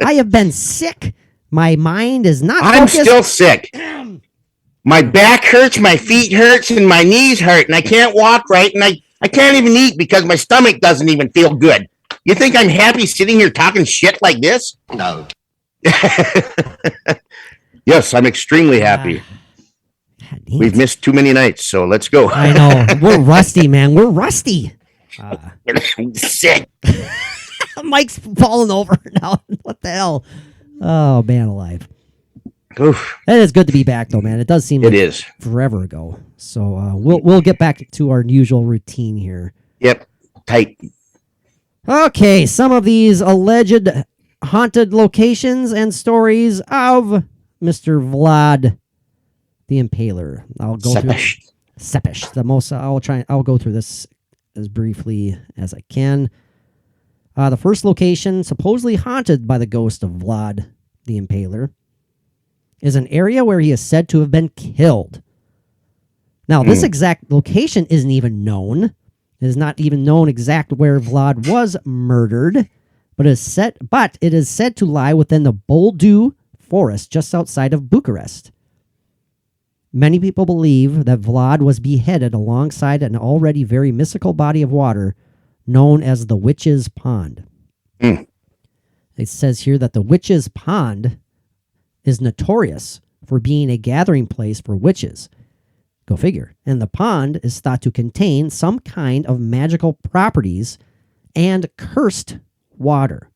I have been sick. My mind is not I'm focused. still sick. My back hurts, my feet hurts, and my knees hurt, and I can't walk right, and I can't even eat because my stomach doesn't even feel good. You think I'm happy sitting here talking shit like this? No. Yes, I'm extremely happy. God damn We've it. missed too many nights, so let's go. I know. We're rusty, man. We're rusty. I'm sick. Mike's falling over now. What the hell? Oh, man alive. Oof, It is good to be back, though, man. It does seem it like is. forever ago. So we'll get back to our usual routine here. Yep, tight. Okay, some of these alleged haunted locations and stories of Mr. VLAD the Impaler. I'll go through Sepish. The most I'll go through this as briefly as I can. The first location supposedly haunted by the ghost of VLAD the Impaler is an area where he is said to have been killed. Now, this exact location isn't even known. It is not even known exact where VLAD was murdered, but it is said to lie within the Boldu forest just outside of Bucharest. Many people believe that VLAD was beheaded alongside an already very mystical body of water known as the Witch's Pond. It says here that the Witch's Pond is notorious for being a gathering place for witches. Go figure. And the pond is thought to contain some kind of magical properties and cursed water.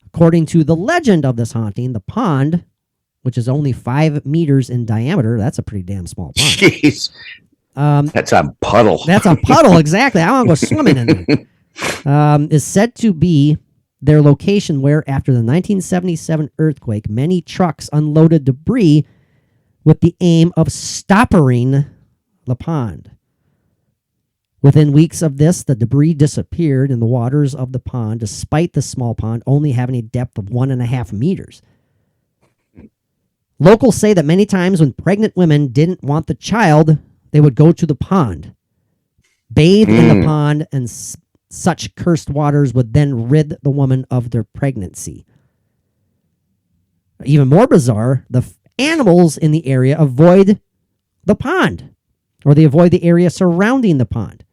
According to the legend of this haunting, the pond, which is only 5 meters in diameter, that's a pretty damn small pond. Jeez. That's a puddle. That's a puddle, exactly. I want to go swimming in there. Is said to be their location where, after the 1977 earthquake, many trucks unloaded debris with the aim of stoppering the pond. Within weeks of this, the debris disappeared in the waters of the pond, despite the small pond only having a depth of 1.5 meters. Locals say that many times when pregnant women didn't want the child, they would go to the pond, bathe in the pond, and such cursed waters would then rid the woman of their pregnancy. Even more bizarre, the animals in the area avoid the pond, or they avoid the area surrounding the pond.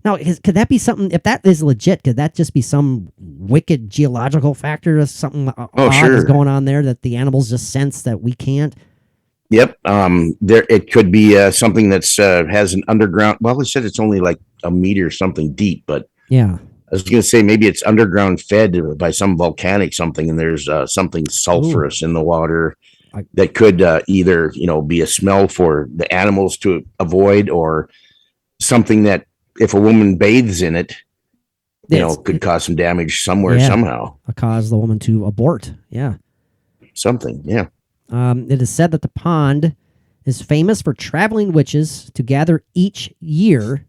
Now, could that be something, if that is legit, could that just be some wicked geological factor or something odd is going on there that the animals just sense that we can't? Yep. There it could be something that's has an underground. Well, they said it's only like a meter or something deep, but Yeah. was going to say maybe it's underground fed by some volcanic something, and there's something sulfurous in the water that could either be a smell for the animals to avoid, or something that if a woman bathes in it, could cause some damage somewhere somehow. Cause the woman to abort. Yeah. Something. Yeah. It is said that the pond is famous for traveling witches to gather each year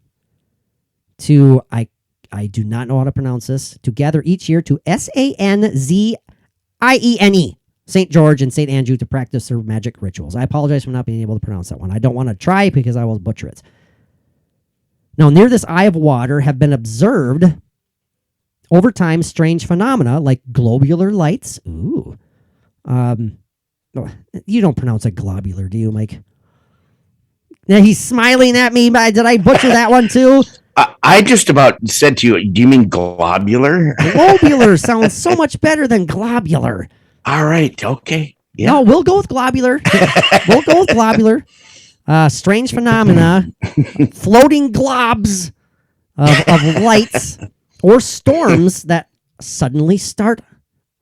to I do not know how to pronounce this. To gather each year to Sanziene, St. George and St. Andrew, to practice their magic rituals. I apologize for not being able to pronounce that one. I don't want to try because I will butcher it. Now, near this eye of water have been observed over time strange phenomena like globular lights. Ooh. You don't pronounce it globular, do you, Mike? Now he's smiling at me. Did I butcher that one too? I just about said to you, do you mean globular? Globular sounds so much better than globular. All right. Okay. Yeah. No, we'll go with globular. We'll go with globular. Strange phenomena, floating globs of lights or storms that suddenly start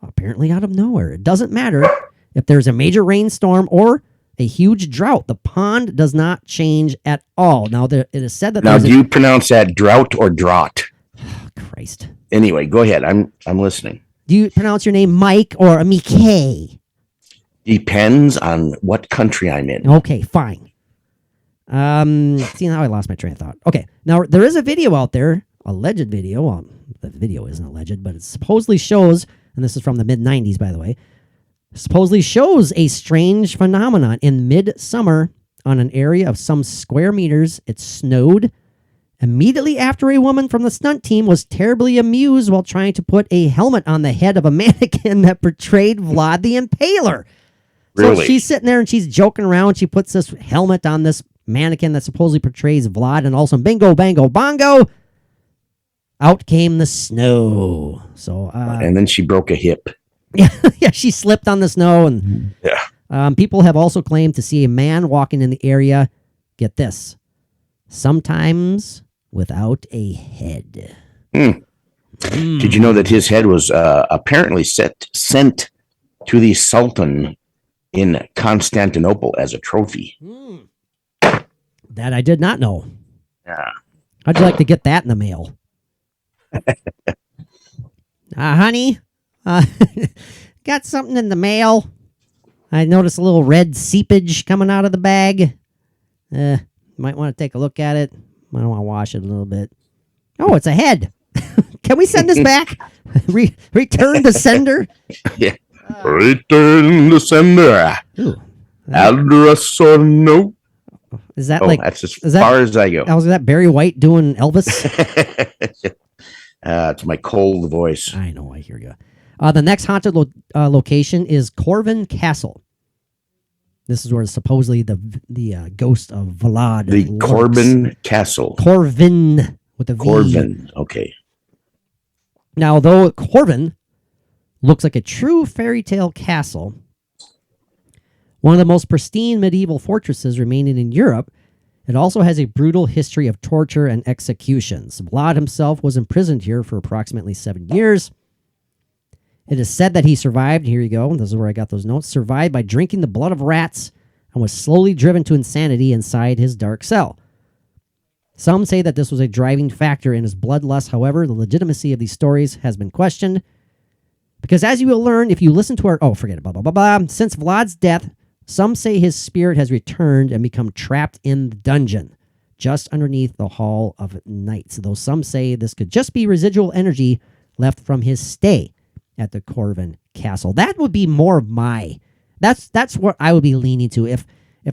apparently out of nowhere. It doesn't matter if there's a major rainstorm or a huge drought. The pond does not change at all. Now, it is said that. Now, do you pronounce that drought or draught? Oh, Christ. Anyway, go ahead. I'm listening. Do you pronounce your name Mike or Mike? Depends on what country I'm in. Okay, fine. See, now I lost my train of thought. Okay, now there is a video out there, alleged video. Well, the video isn't alleged, but it supposedly shows, and this is from the mid-90s, by the way, supposedly shows a strange phenomenon in midsummer on an area of some square meters. It snowed immediately after a woman from the stunt team was terribly amused while trying to put a helmet on the head of a mannequin that portrayed VLAD the Impaler. Really? So she's sitting there and she's joking around. She puts this helmet on this mannequin that supposedly portrays VLAD, and also bingo, bango, bongo, out came the snow. So, and then she broke a hip. Yeah, she slipped on the snow, and people have also claimed to see a man walking in the area. Get this, sometimes without a head. Did you know that his head was apparently sent to the Sultan in Constantinople as a trophy? That I did not know. Yeah. How'd you like to get that in the mail? Honey, got something in the mail. I noticed a little red seepage coming out of the bag. Might want to take a look at it. I don't want to wash it a little bit. Oh, it's a head. Can we send this back? Return to sender? Yeah. Return the sender. Ooh. Address or no? Is that That's as far as I go. Was that Barry White doing Elvis? It's my cold voice. I know, I hear you. The next haunted location is Corvin Castle. This is where supposedly the ghost of VLAD The lurks. Corbin Castle. Corvin with a V. Corvin. Okay. Now, though Corvin looks like a true fairy tale castle, one of the most pristine medieval fortresses remaining in Europe, it also has a brutal history of torture and executions. VLAD himself was imprisoned here for approximately 7 years. It is said that he survived, here you go, this is where I got those notes, survived by drinking the blood of rats and was slowly driven to insanity inside his dark cell. Some say that this was a driving factor in his bloodlust. However, the legitimacy of these stories has been questioned. Because as you will learn, if you listen to our... Oh, forget it, blah, blah, blah, blah. Since VLAD's death, some say his spirit has returned and become trapped in the dungeon, just underneath the Hall of Knights. Though some say this could just be residual energy left from his stay at the Corvin Castle. That would be more of my... That's what I would be leaning to. If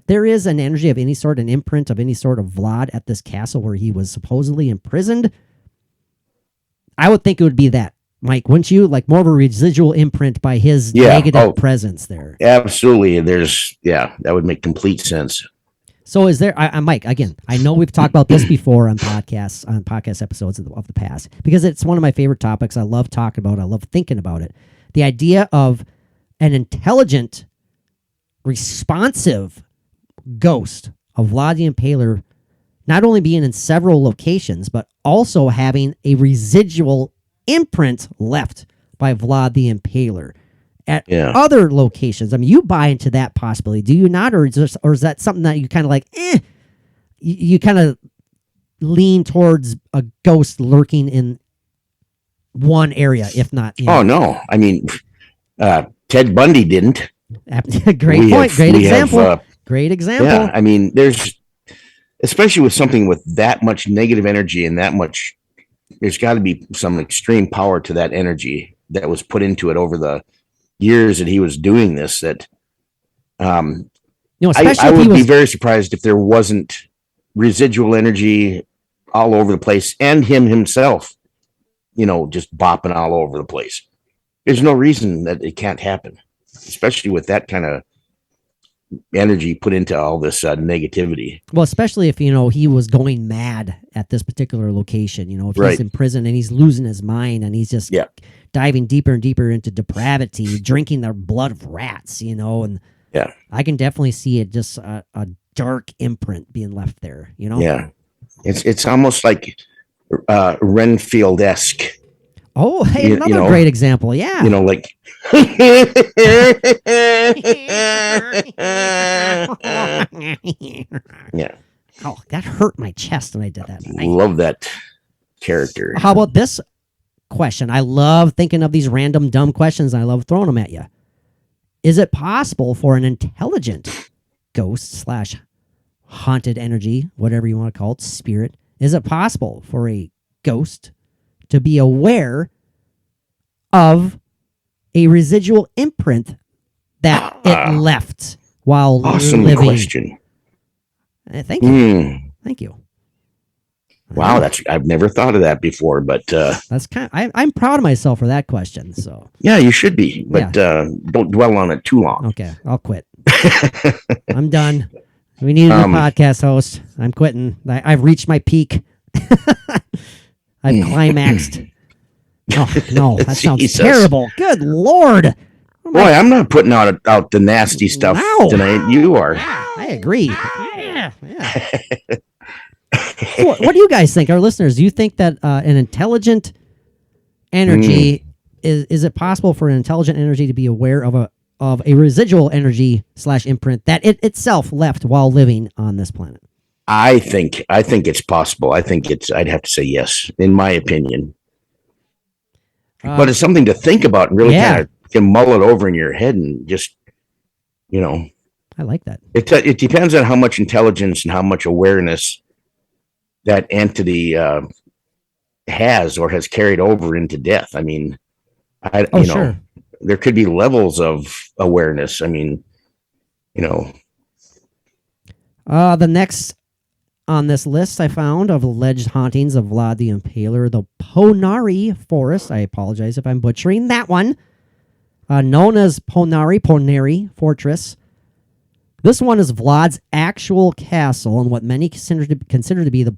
there is an energy of any sort, an imprint of any sort of VLAD at this castle where he was supposedly imprisoned, I would think it would be that. Mike, wouldn't you? Like more of a residual imprint by his negative presence there. Absolutely. That would make complete sense. So is there, Mike, again, I know we've talked about this before on podcast episodes of the past, because it's one of my favorite topics. I love talking about it. I love thinking about it. The idea of an intelligent, responsive ghost of VLAD the Impaler not only being in several locations, but also having a residual imprint left by Vlad the Impaler at Yeah. other locations. I mean, you buy into that possibility, do you not? Or is that something that you kind of like, you kind of lean towards a ghost lurking in one area, if not. Oh, no. I mean, Ted Bundy didn't. Great point. Great example. Great example. Yeah, I mean, especially with something with that much negative energy and that much, there's got to be some extreme power to that energy that was put into it over the years that he was doing this. That, especially I would be very surprised if there wasn't residual energy all over the place and him himself, just bopping all over the place. There's no reason that it can't happen, especially with that kind of energy put into all this negativity. Well, especially if, he was going mad at this particular location, if Right. he's in prison and he's losing his mind and he's just diving deeper and deeper into depravity, drinking the blood of rats, and Yeah. I can definitely see it, just a dark imprint being left there, Yeah. It's almost like Renfield-esque. Oh, hey, another great example. Yeah. Like yeah. Oh, that hurt my chest when I did that. Love that character. How about this question? I love thinking of these random dumb questions. And I love throwing them at you. Is it possible for an intelligent ghost / haunted energy, whatever you want to call it, spirit, is it possible for a ghost to be aware of a residual imprint that it left while Awesome living? question. Thank you. Thank you. Wow, I've never thought of that before, but that's I'm proud of myself for that question. So yeah, you should be, but don't dwell on it too long. Okay, I'll quit. I'm done. We need a new podcast host. I'm quitting. I've reached my peak. I've climaxed. Oh no, that sounds Jesus. terrible. Good Lord. Boy, I'm not putting out the nasty stuff tonight. You are. I agree. Yeah. So what do you guys think, our listeners? Do you think that an intelligent energy is it possible for an intelligent energy to be aware of a residual energy / imprint that it itself left while living on this planet? I think it's possible. I'd have to say yes, in my opinion. But it's something to think about and really kind of can mull it over in your head and just, I like that. It depends on how much intelligence and how much awareness that entity has or has carried over into death. I mean, Sure. There could be levels of awareness. I mean, The next on this list I found of alleged hauntings of Vlad the Impaler, the Ponari Forest. I apologize if I'm butchering that one. Known as Ponari Fortress. This one is Vlad's actual castle and what many consider to be the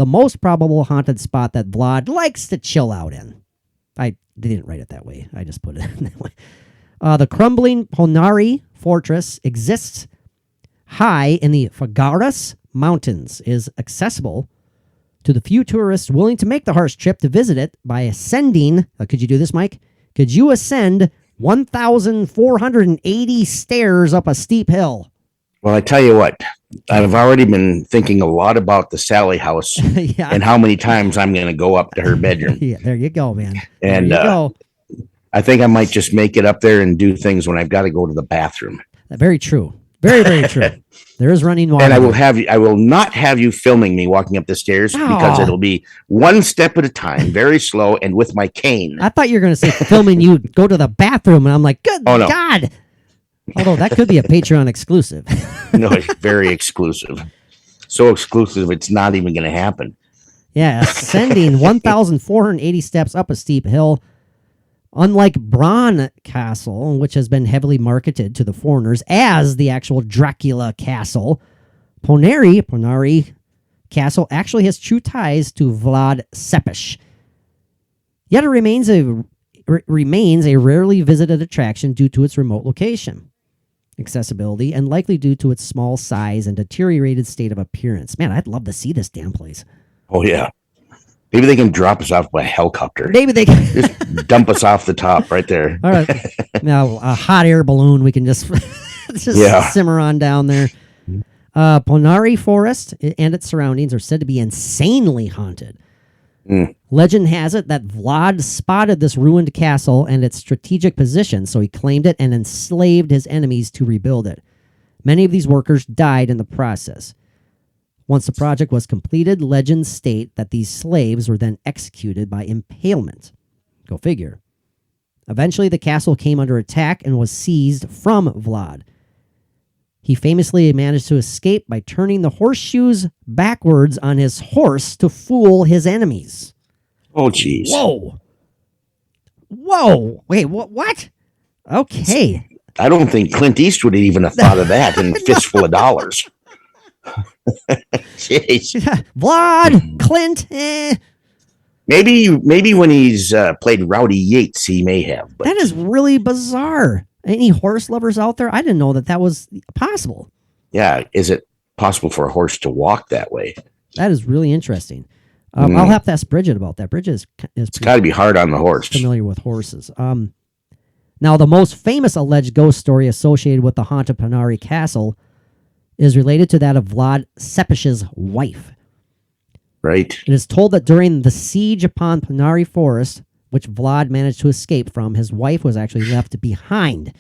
most probable haunted spot that Vlad likes to chill out in. I didn't write it that way. I just put it that way. The crumbling Ponari Fortress exists high in the Fagaras Mountains, is accessible to the few tourists willing to make the harsh trip to visit it by ascending. Could you do this, Mike? Could you ascend 1,480 stairs up a steep hill? Well, I tell you what, I've already been thinking a lot about the Sally house and how many times I'm going to go up to her bedroom. Yeah, there you go, man. And there you go. I think I might just make it up there and do things when I've got to go to the bathroom. Very true. Very, very true. There is running water. And I will not have you filming me walking up the stairs because it'll be one step at a time, very slow, and with my cane. I thought you were going to say filming you go to the bathroom, and I'm like, good God. Although that could be a Patreon exclusive. No, it's very exclusive. So exclusive, it's not even going to happen. Yeah, ascending 1,480 steps up a steep hill. Unlike Bran Castle, which has been heavily marketed to the foreigners as the actual Dracula Castle, Ponari Castle actually has true ties to Vlad Tepes. Yet it remains a rarely visited attraction due to its remote location, accessibility, and likely due to its small size and deteriorated state of appearance. Man, I'd love to see this damn place. Oh, yeah. Maybe they can drop us off by helicopter. Maybe they can. Just dump us off the top right there. All right. Now, a hot air balloon, we can just, simmer on down there. Ponari Forest and its surroundings are said to be insanely haunted. Legend has it that Vlad spotted this ruined castle and its strategic position, so he claimed it and enslaved his enemies to rebuild it. Many of these workers died in the process. Once the project was completed, legends state that these slaves were then executed by impalement. Go figure. Eventually, the castle came under attack and was seized from Vlad. He famously managed to escape by turning the horseshoes backwards on his horse to fool his enemies. Oh, jeez. Whoa. Wait, what? Okay. I don't think Clint Eastwood would even have thought of that in a fistful of dollars. Jeez. Vlad, Clint, Maybe when he's played Rowdy Yates, he may have. But that is really bizarre. Any horse lovers out there? I didn't know that was possible. yeah, is it possible for a horse to walk that way? That is really interesting. I'll have to ask Bridget about that. Bridget is It's got to be hard on the horse. familiar with horses. Now, the most famous alleged ghost story associated with the haunted Ponari Castle is related to that of Vlad Cepish's wife. Right. It is told that during the siege upon Ponari Forest, which Vlad managed to escape from, his wife was actually left behind.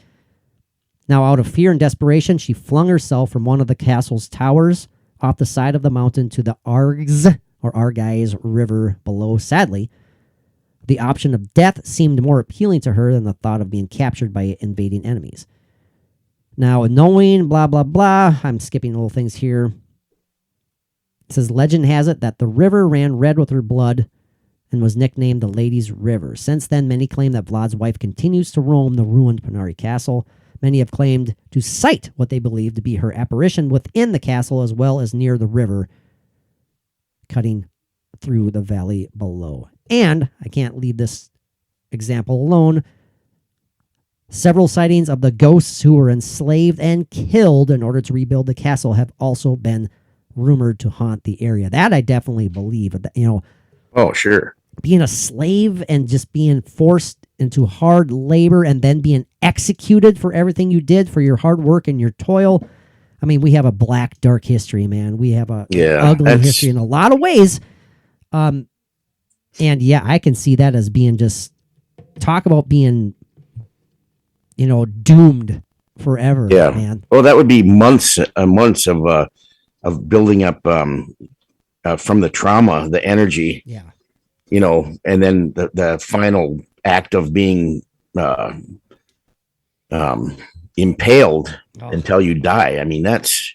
Now, out of fear and desperation, she flung herself from one of the castle's towers off the side of the mountain to the Argy's River below. Sadly, the option of death seemed more appealing to her than the thought of being captured by invading enemies. Now, knowing blah, blah, blah, I'm skipping little things here. It says, legend has it that the river ran red with her blood and was nicknamed the Lady's River. Since then, many claim that Vlad's wife continues to roam the ruined Ponari Castle. Many have claimed to sight what they believe to be her apparition within the castle as well as near the river, cutting through the valley below. And I can't leave this example alone. Several sightings of the ghosts who were enslaved and killed in order to rebuild the castle have also been rumored to haunt the area. That I definitely believe. Oh, sure. Being a slave and just being forced into hard labor and then being executed for everything you did, for your hard work and your toil. I mean, we have a black, dark history, man. We have a ugly history in a lot of ways. And yeah, I can see that as being just talk about being, doomed forever. Yeah, man. Well, that would be months of building up from the trauma, the energy. Yeah. And then the final act of being impaled until you die. I mean, that's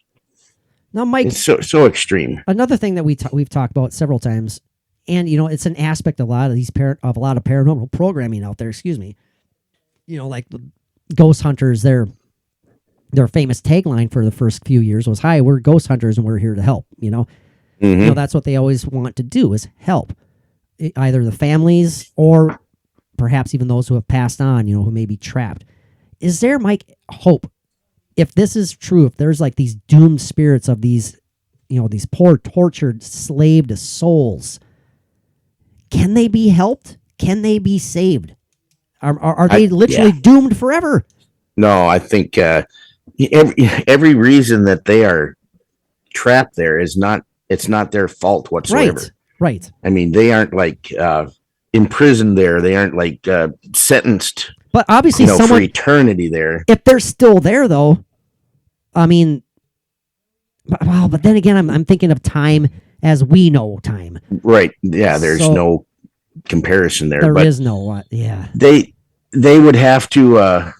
now, Mike. It's so extreme. Another thing that we've talked about several times, and it's an aspect of a lot of paranormal programming out there. Excuse me. Like the ghost hunters, their famous tagline for the first few years was, "Hi, we're ghost hunters and we're here to help." That's what they always want to do is help either the families or perhaps even those who have passed on, who may be trapped. Is there, Mike, hope? If this is true, if there's like these doomed spirits of these, these poor tortured, slaved souls, can they be helped? Can they be saved? Are they literally doomed forever? No, I think every reason that they are trapped there it's not their fault whatsoever. Right. I mean, they aren't like imprisoned there. They aren't like sentenced. But obviously, for eternity there. If they're still there, though, I mean, but then again, I'm thinking of time as we know time. Right. Yeah. There's no comparison there. There is no what. Yeah. They would have to.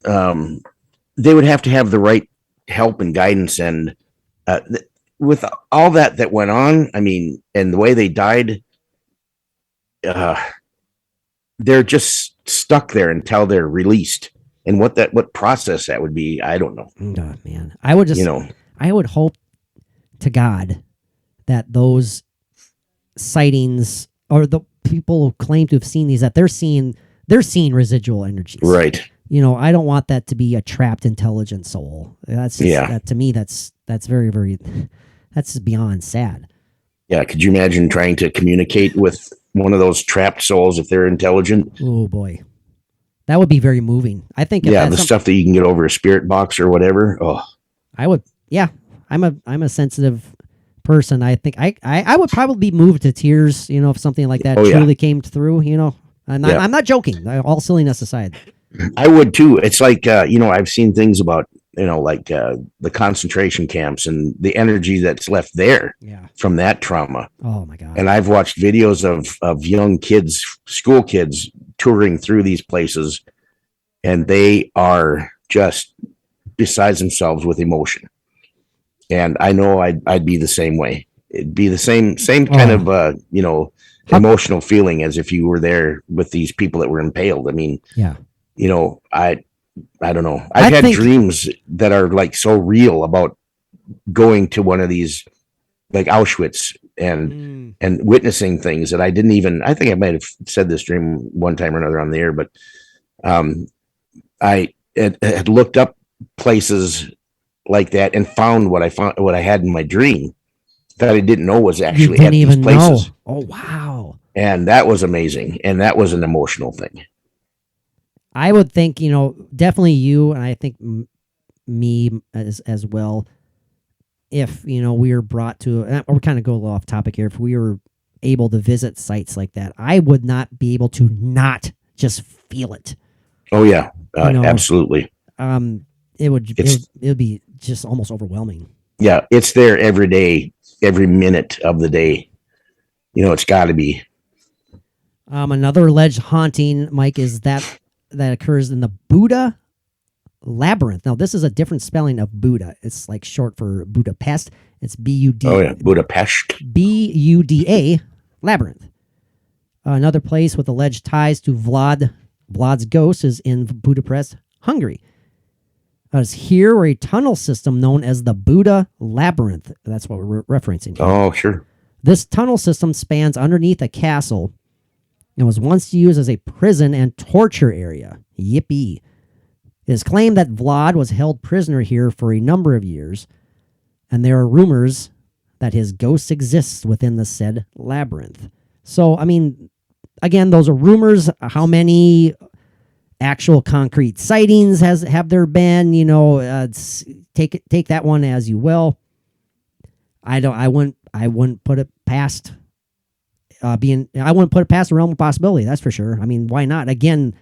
They would have to have the right help and guidance, and with all that went on, I mean, and the way they died, they're just stuck there until they're released. And what process that would be, I don't know. Oh, man, I would just, I would hope to God that those sightings or the people who claim to have seen these, that they're seeing residual energies. Right. I don't want that to be a trapped intelligent soul. That's just, that to me, that's very, very, that's just beyond sad. Yeah, could you imagine trying to communicate with one of those trapped souls if they're intelligent? Oh boy, that would be very moving. I think. If Yeah, that's the stuff that you can get over a spirit box or whatever. Oh, I would. Yeah, I'm a sensitive person. I think I would probably be moved to tears. If something like that truly came through. I'm not joking. All silliness aside. I would too. It's like I've seen things about the concentration camps and the energy that's left there from that trauma. Oh my God. And I've watched videos of young kids, school kids, touring through these places, and they are just besides themselves with emotion. And I know I'd be the same way. It'd be the same kind of emotional feeling as if you were there with these people that were impaled. I mean, I don't know. I've had dreams that are like so real about going to one of these, like Auschwitz, and witnessing things that I didn't even. I think I might have said this dream one time or another on the air, but I had looked up places like that and found what I had in my dream that I didn't know was actually at these places. Oh wow! And that was amazing, and that was an emotional thing. I would think, definitely you, and I think me as well. If we were brought to, and we're kind of go a little off topic here. If we were able to visit sites like that, I would not be able to not just feel it. Oh yeah, absolutely. It would be just almost overwhelming. Yeah, it's there every day, every minute of the day. It's got to be. Another alleged haunting, Mike, is that occurs in the Buddha Labyrinth. Now, this is a different spelling of Buddha. It's like short for Budapest. It's B-U-D. Oh yeah, Budapest. B-U-D-A Labyrinth. Another place with alleged ties to Vlad's ghost is in Budapest, Hungary. It's here where a tunnel system known as the Buddha Labyrinth. That's what we're referencing here. Oh, sure. This tunnel system spans underneath a castle and was once used as a prison and torture area. Yippee. It is claimed that Vlad was held prisoner here for a number of years, and there are rumors that his ghost exists within the said labyrinth. So, I mean, again, those are rumors. How many actual concrete sightings have there been? Take that one as you will. I wouldn't put it past I wouldn't put it past the realm of possibility. That's for sure. I mean, why not? Again,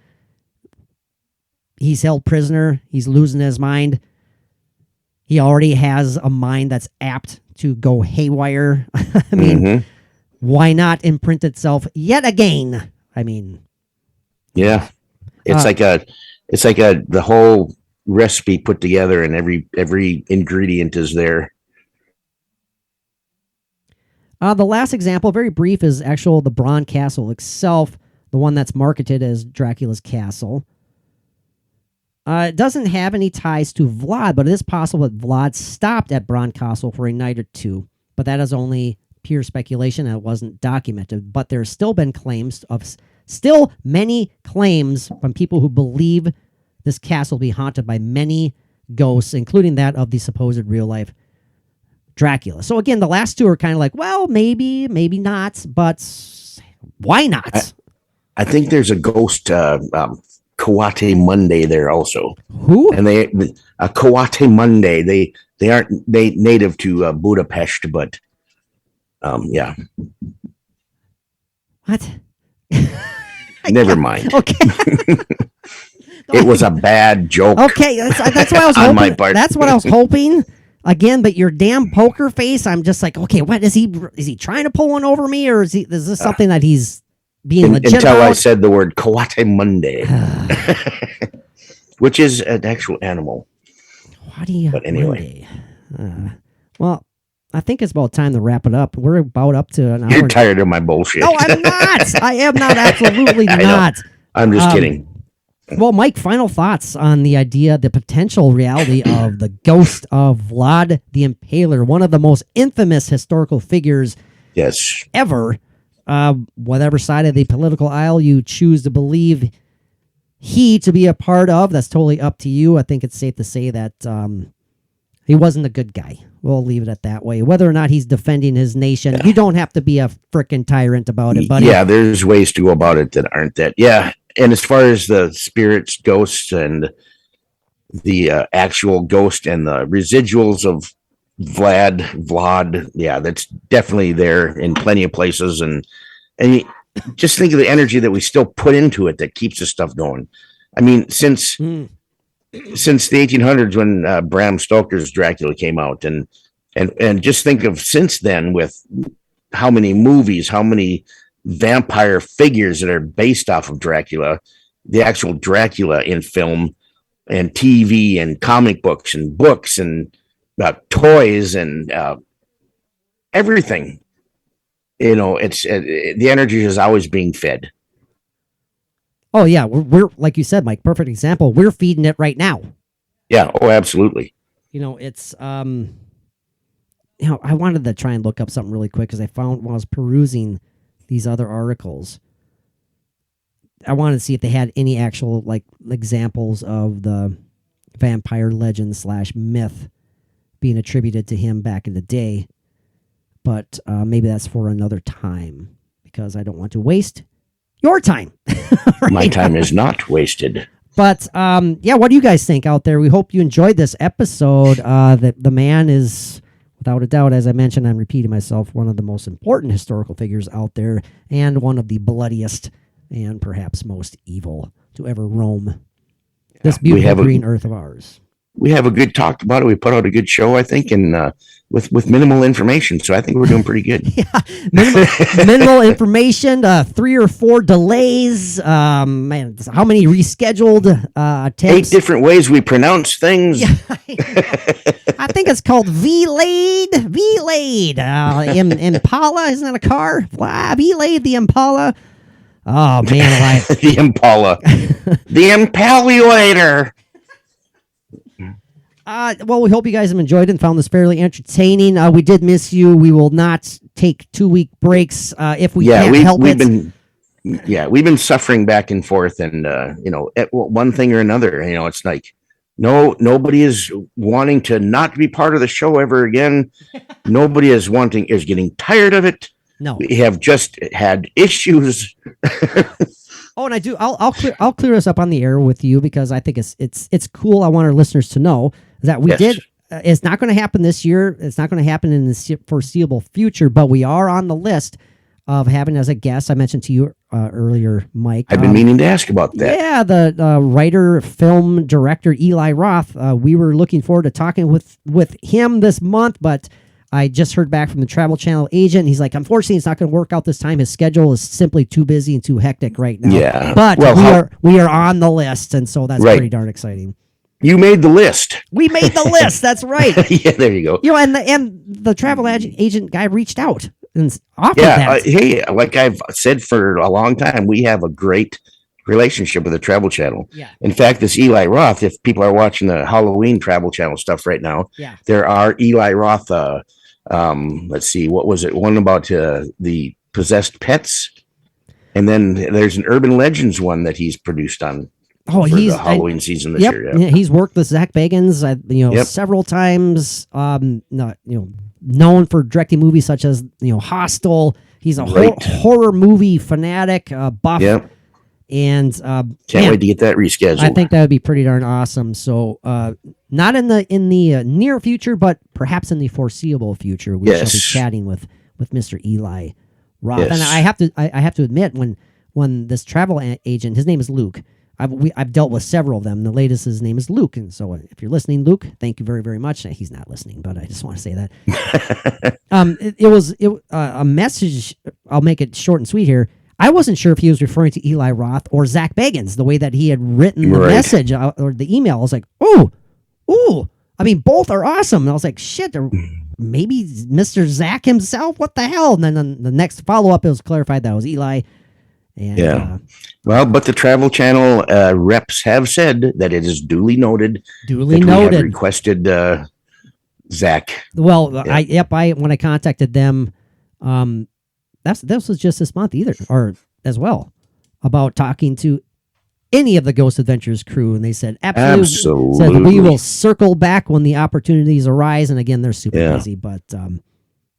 he's held prisoner. He's losing his mind. He already has a mind that's apt to go haywire. I mean, why not imprint itself yet again? I mean, yeah, it's like the whole recipe put together, and every ingredient is there. The last example, very brief, is the Bron Castle itself, the one that's marketed as Dracula's Castle. It doesn't have any ties to Vlad, but it is possible that Vlad stopped at Bron Castle for a night or two. But that is only pure speculation, and it wasn't documented. But there's still been many claims from people who believe this castle will be haunted by many ghosts, including that of the supposed real-life Dracula. So again, the last two are kind of like, well, maybe not, but why not? I think there's a ghost Kawate Monday there also. Who? And Kawate Monday. They aren't native to Budapest, but yeah. What? Never mind. Okay. It was a bad joke. Okay, that's what I was hoping. On my part. That's what I was hoping. Again, but your damn poker face, I'm just like, okay, what is he trying to pull one over me, or is this something that he's being legit until about? I said the word Kawate Monday, which is an actual animal. But anyway. Well, I think it's about time to wrap it up. We're about up to an hour. You're tired of my bullshit. No, I'm not. I am not. Absolutely not. I'm just kidding. Well, Mike, final thoughts on the potential reality of the ghost of Vlad the Impaler, one of the most infamous historical figures ever. Whatever side of the political aisle you choose to believe he to be a part of, that's totally up to you. I think it's safe to say that he wasn't a good guy. We'll leave it at that way. Whether or not he's defending his nation, you don't have to be a frickin' tyrant about it, buddy. Yeah, there's ways to go about it that aren't that. Yeah, and as far as the spirits, ghosts, and the actual ghost and the residuals of Vlad, yeah, that's definitely there in plenty of places, and you just think of the energy that we still put into it that keeps this stuff going. I mean, since the 1800s when Bram Stoker's Dracula came out, and just think of since then with how many movies, how many vampire figures that are based off of Dracula, the actual Dracula in film and TV and comic books and toys and everything. It's the energy is always being fed. Oh yeah, we're like you said, Mike. Perfect example. We're feeding it right now. Yeah. Oh, absolutely. It's I wanted to try and look up something really quick because I found when I was perusing these other articles, I wanted to see if they had any actual examples of the vampire legend / myth being attributed to him back in the day. But maybe that's for another time because I don't want to waste your time. Right My time now. is not wasted. But what do you guys think out there? We hope you enjoyed this episode. The man is, without a doubt, as I mentioned, I'm repeating myself, one of the most important historical figures out there and one of the bloodiest and perhaps most evil to ever roam this beautiful green earth of ours. We have a good talk about it. We put out a good show, I think, and with minimal information. So I think we're doing pretty good. Yeah, minimal information, 3 or 4 delays. Man, how many rescheduled attempts? 8 different ways we pronounce things. Yeah, I think it's called VLAD. VLAD. Impala, isn't that a car? VLAD the Impala. Oh man, alive. The Impala. The Impalulator. Well, we hope you guys have enjoyed it and found this fairly entertaining. We did miss you. We will not take 2-week breaks if we can't help it. We've been suffering back and forth, and at one thing or another. It's like nobody is wanting to not be part of the show ever again. Nobody is getting tired of it. No, we have just had issues. Oh, and I do. I'll clear this up on the air with you because I think it's cool. I want our listeners to know that we did. It's not going to happen this year. It's not going to happen in the foreseeable future. But we are on the list of having as a guest. I mentioned to you earlier, Mike. I've been meaning to ask about that. Yeah, the writer, film director Eli Roth. We were looking forward to talking with him this month, but I just heard back from the Travel Channel agent. He's like, unfortunately, it's not going to work out this time. His schedule is simply too busy and too hectic right now. Yeah, but we are on the list, and so that's pretty darn exciting. You made the list. We made the list. That's right. Yeah, there you go. And the travel agent guy reached out and offered that. Hey, like I've said for a long time, we have a great relationship with the Travel Channel. Yeah. In fact, this Eli Roth, if people are watching the Halloween Travel Channel stuff right now, there are Eli Roth. Let's see, what was it? One about the possessed pets, and then there's an urban legends one that he's produced on. He's the Halloween season this year. Yeah. He's worked with Zach Bagans, several times. Known for directing movies such as Hostel. He's a horror movie fanatic, buff. Yep. And can't wait to get that rescheduled. I think that would be pretty darn awesome. So, not in the near future, but perhaps in the foreseeable future, we shall be chatting with Mr. Eli Roth. Yes. And I have to admit, when this travel agent, his name is Luke. I've dealt with several of them. The latest, his name is Luke. And so if you're listening, Luke, thank you very, very much. He's not listening, but I just want to say that. It was a message. I'll make it short and sweet here. I wasn't sure if he was referring to Eli Roth or Zach Bagans, the way that he had written the message or the email. I was like, ooh. I mean, both are awesome. And I was like, shit, maybe Mr. Zach himself? What the hell? And then the next follow-up, it was clarified that it was Eli. And, well, but the Travel Channel reps have said that it is duly noted. We have requested Zach. Well, when I contacted them, this was just this month as well, about talking to any of the Ghost Adventures crew, and they said absolutely. Said Absolutely. we will circle back when the opportunities arise. And again, they're super busy, but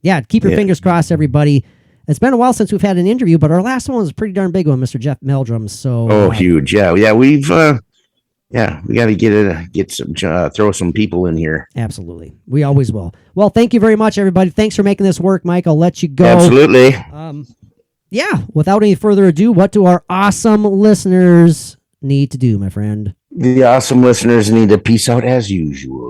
yeah, keep your fingers crossed, everybody. It's been a while since we've had an interview, but our last one was a pretty darn big one, Mr. Jeff Meldrum. So huge. Yeah. We've we got to get some throw some people in here. Absolutely. We always will. Well, thank you very much, everybody. Thanks for making this work, Mike. I'll let you go. Absolutely. Yeah, without any further ado, what do our awesome listeners need to do, my friend? The awesome listeners need to peace out as usual.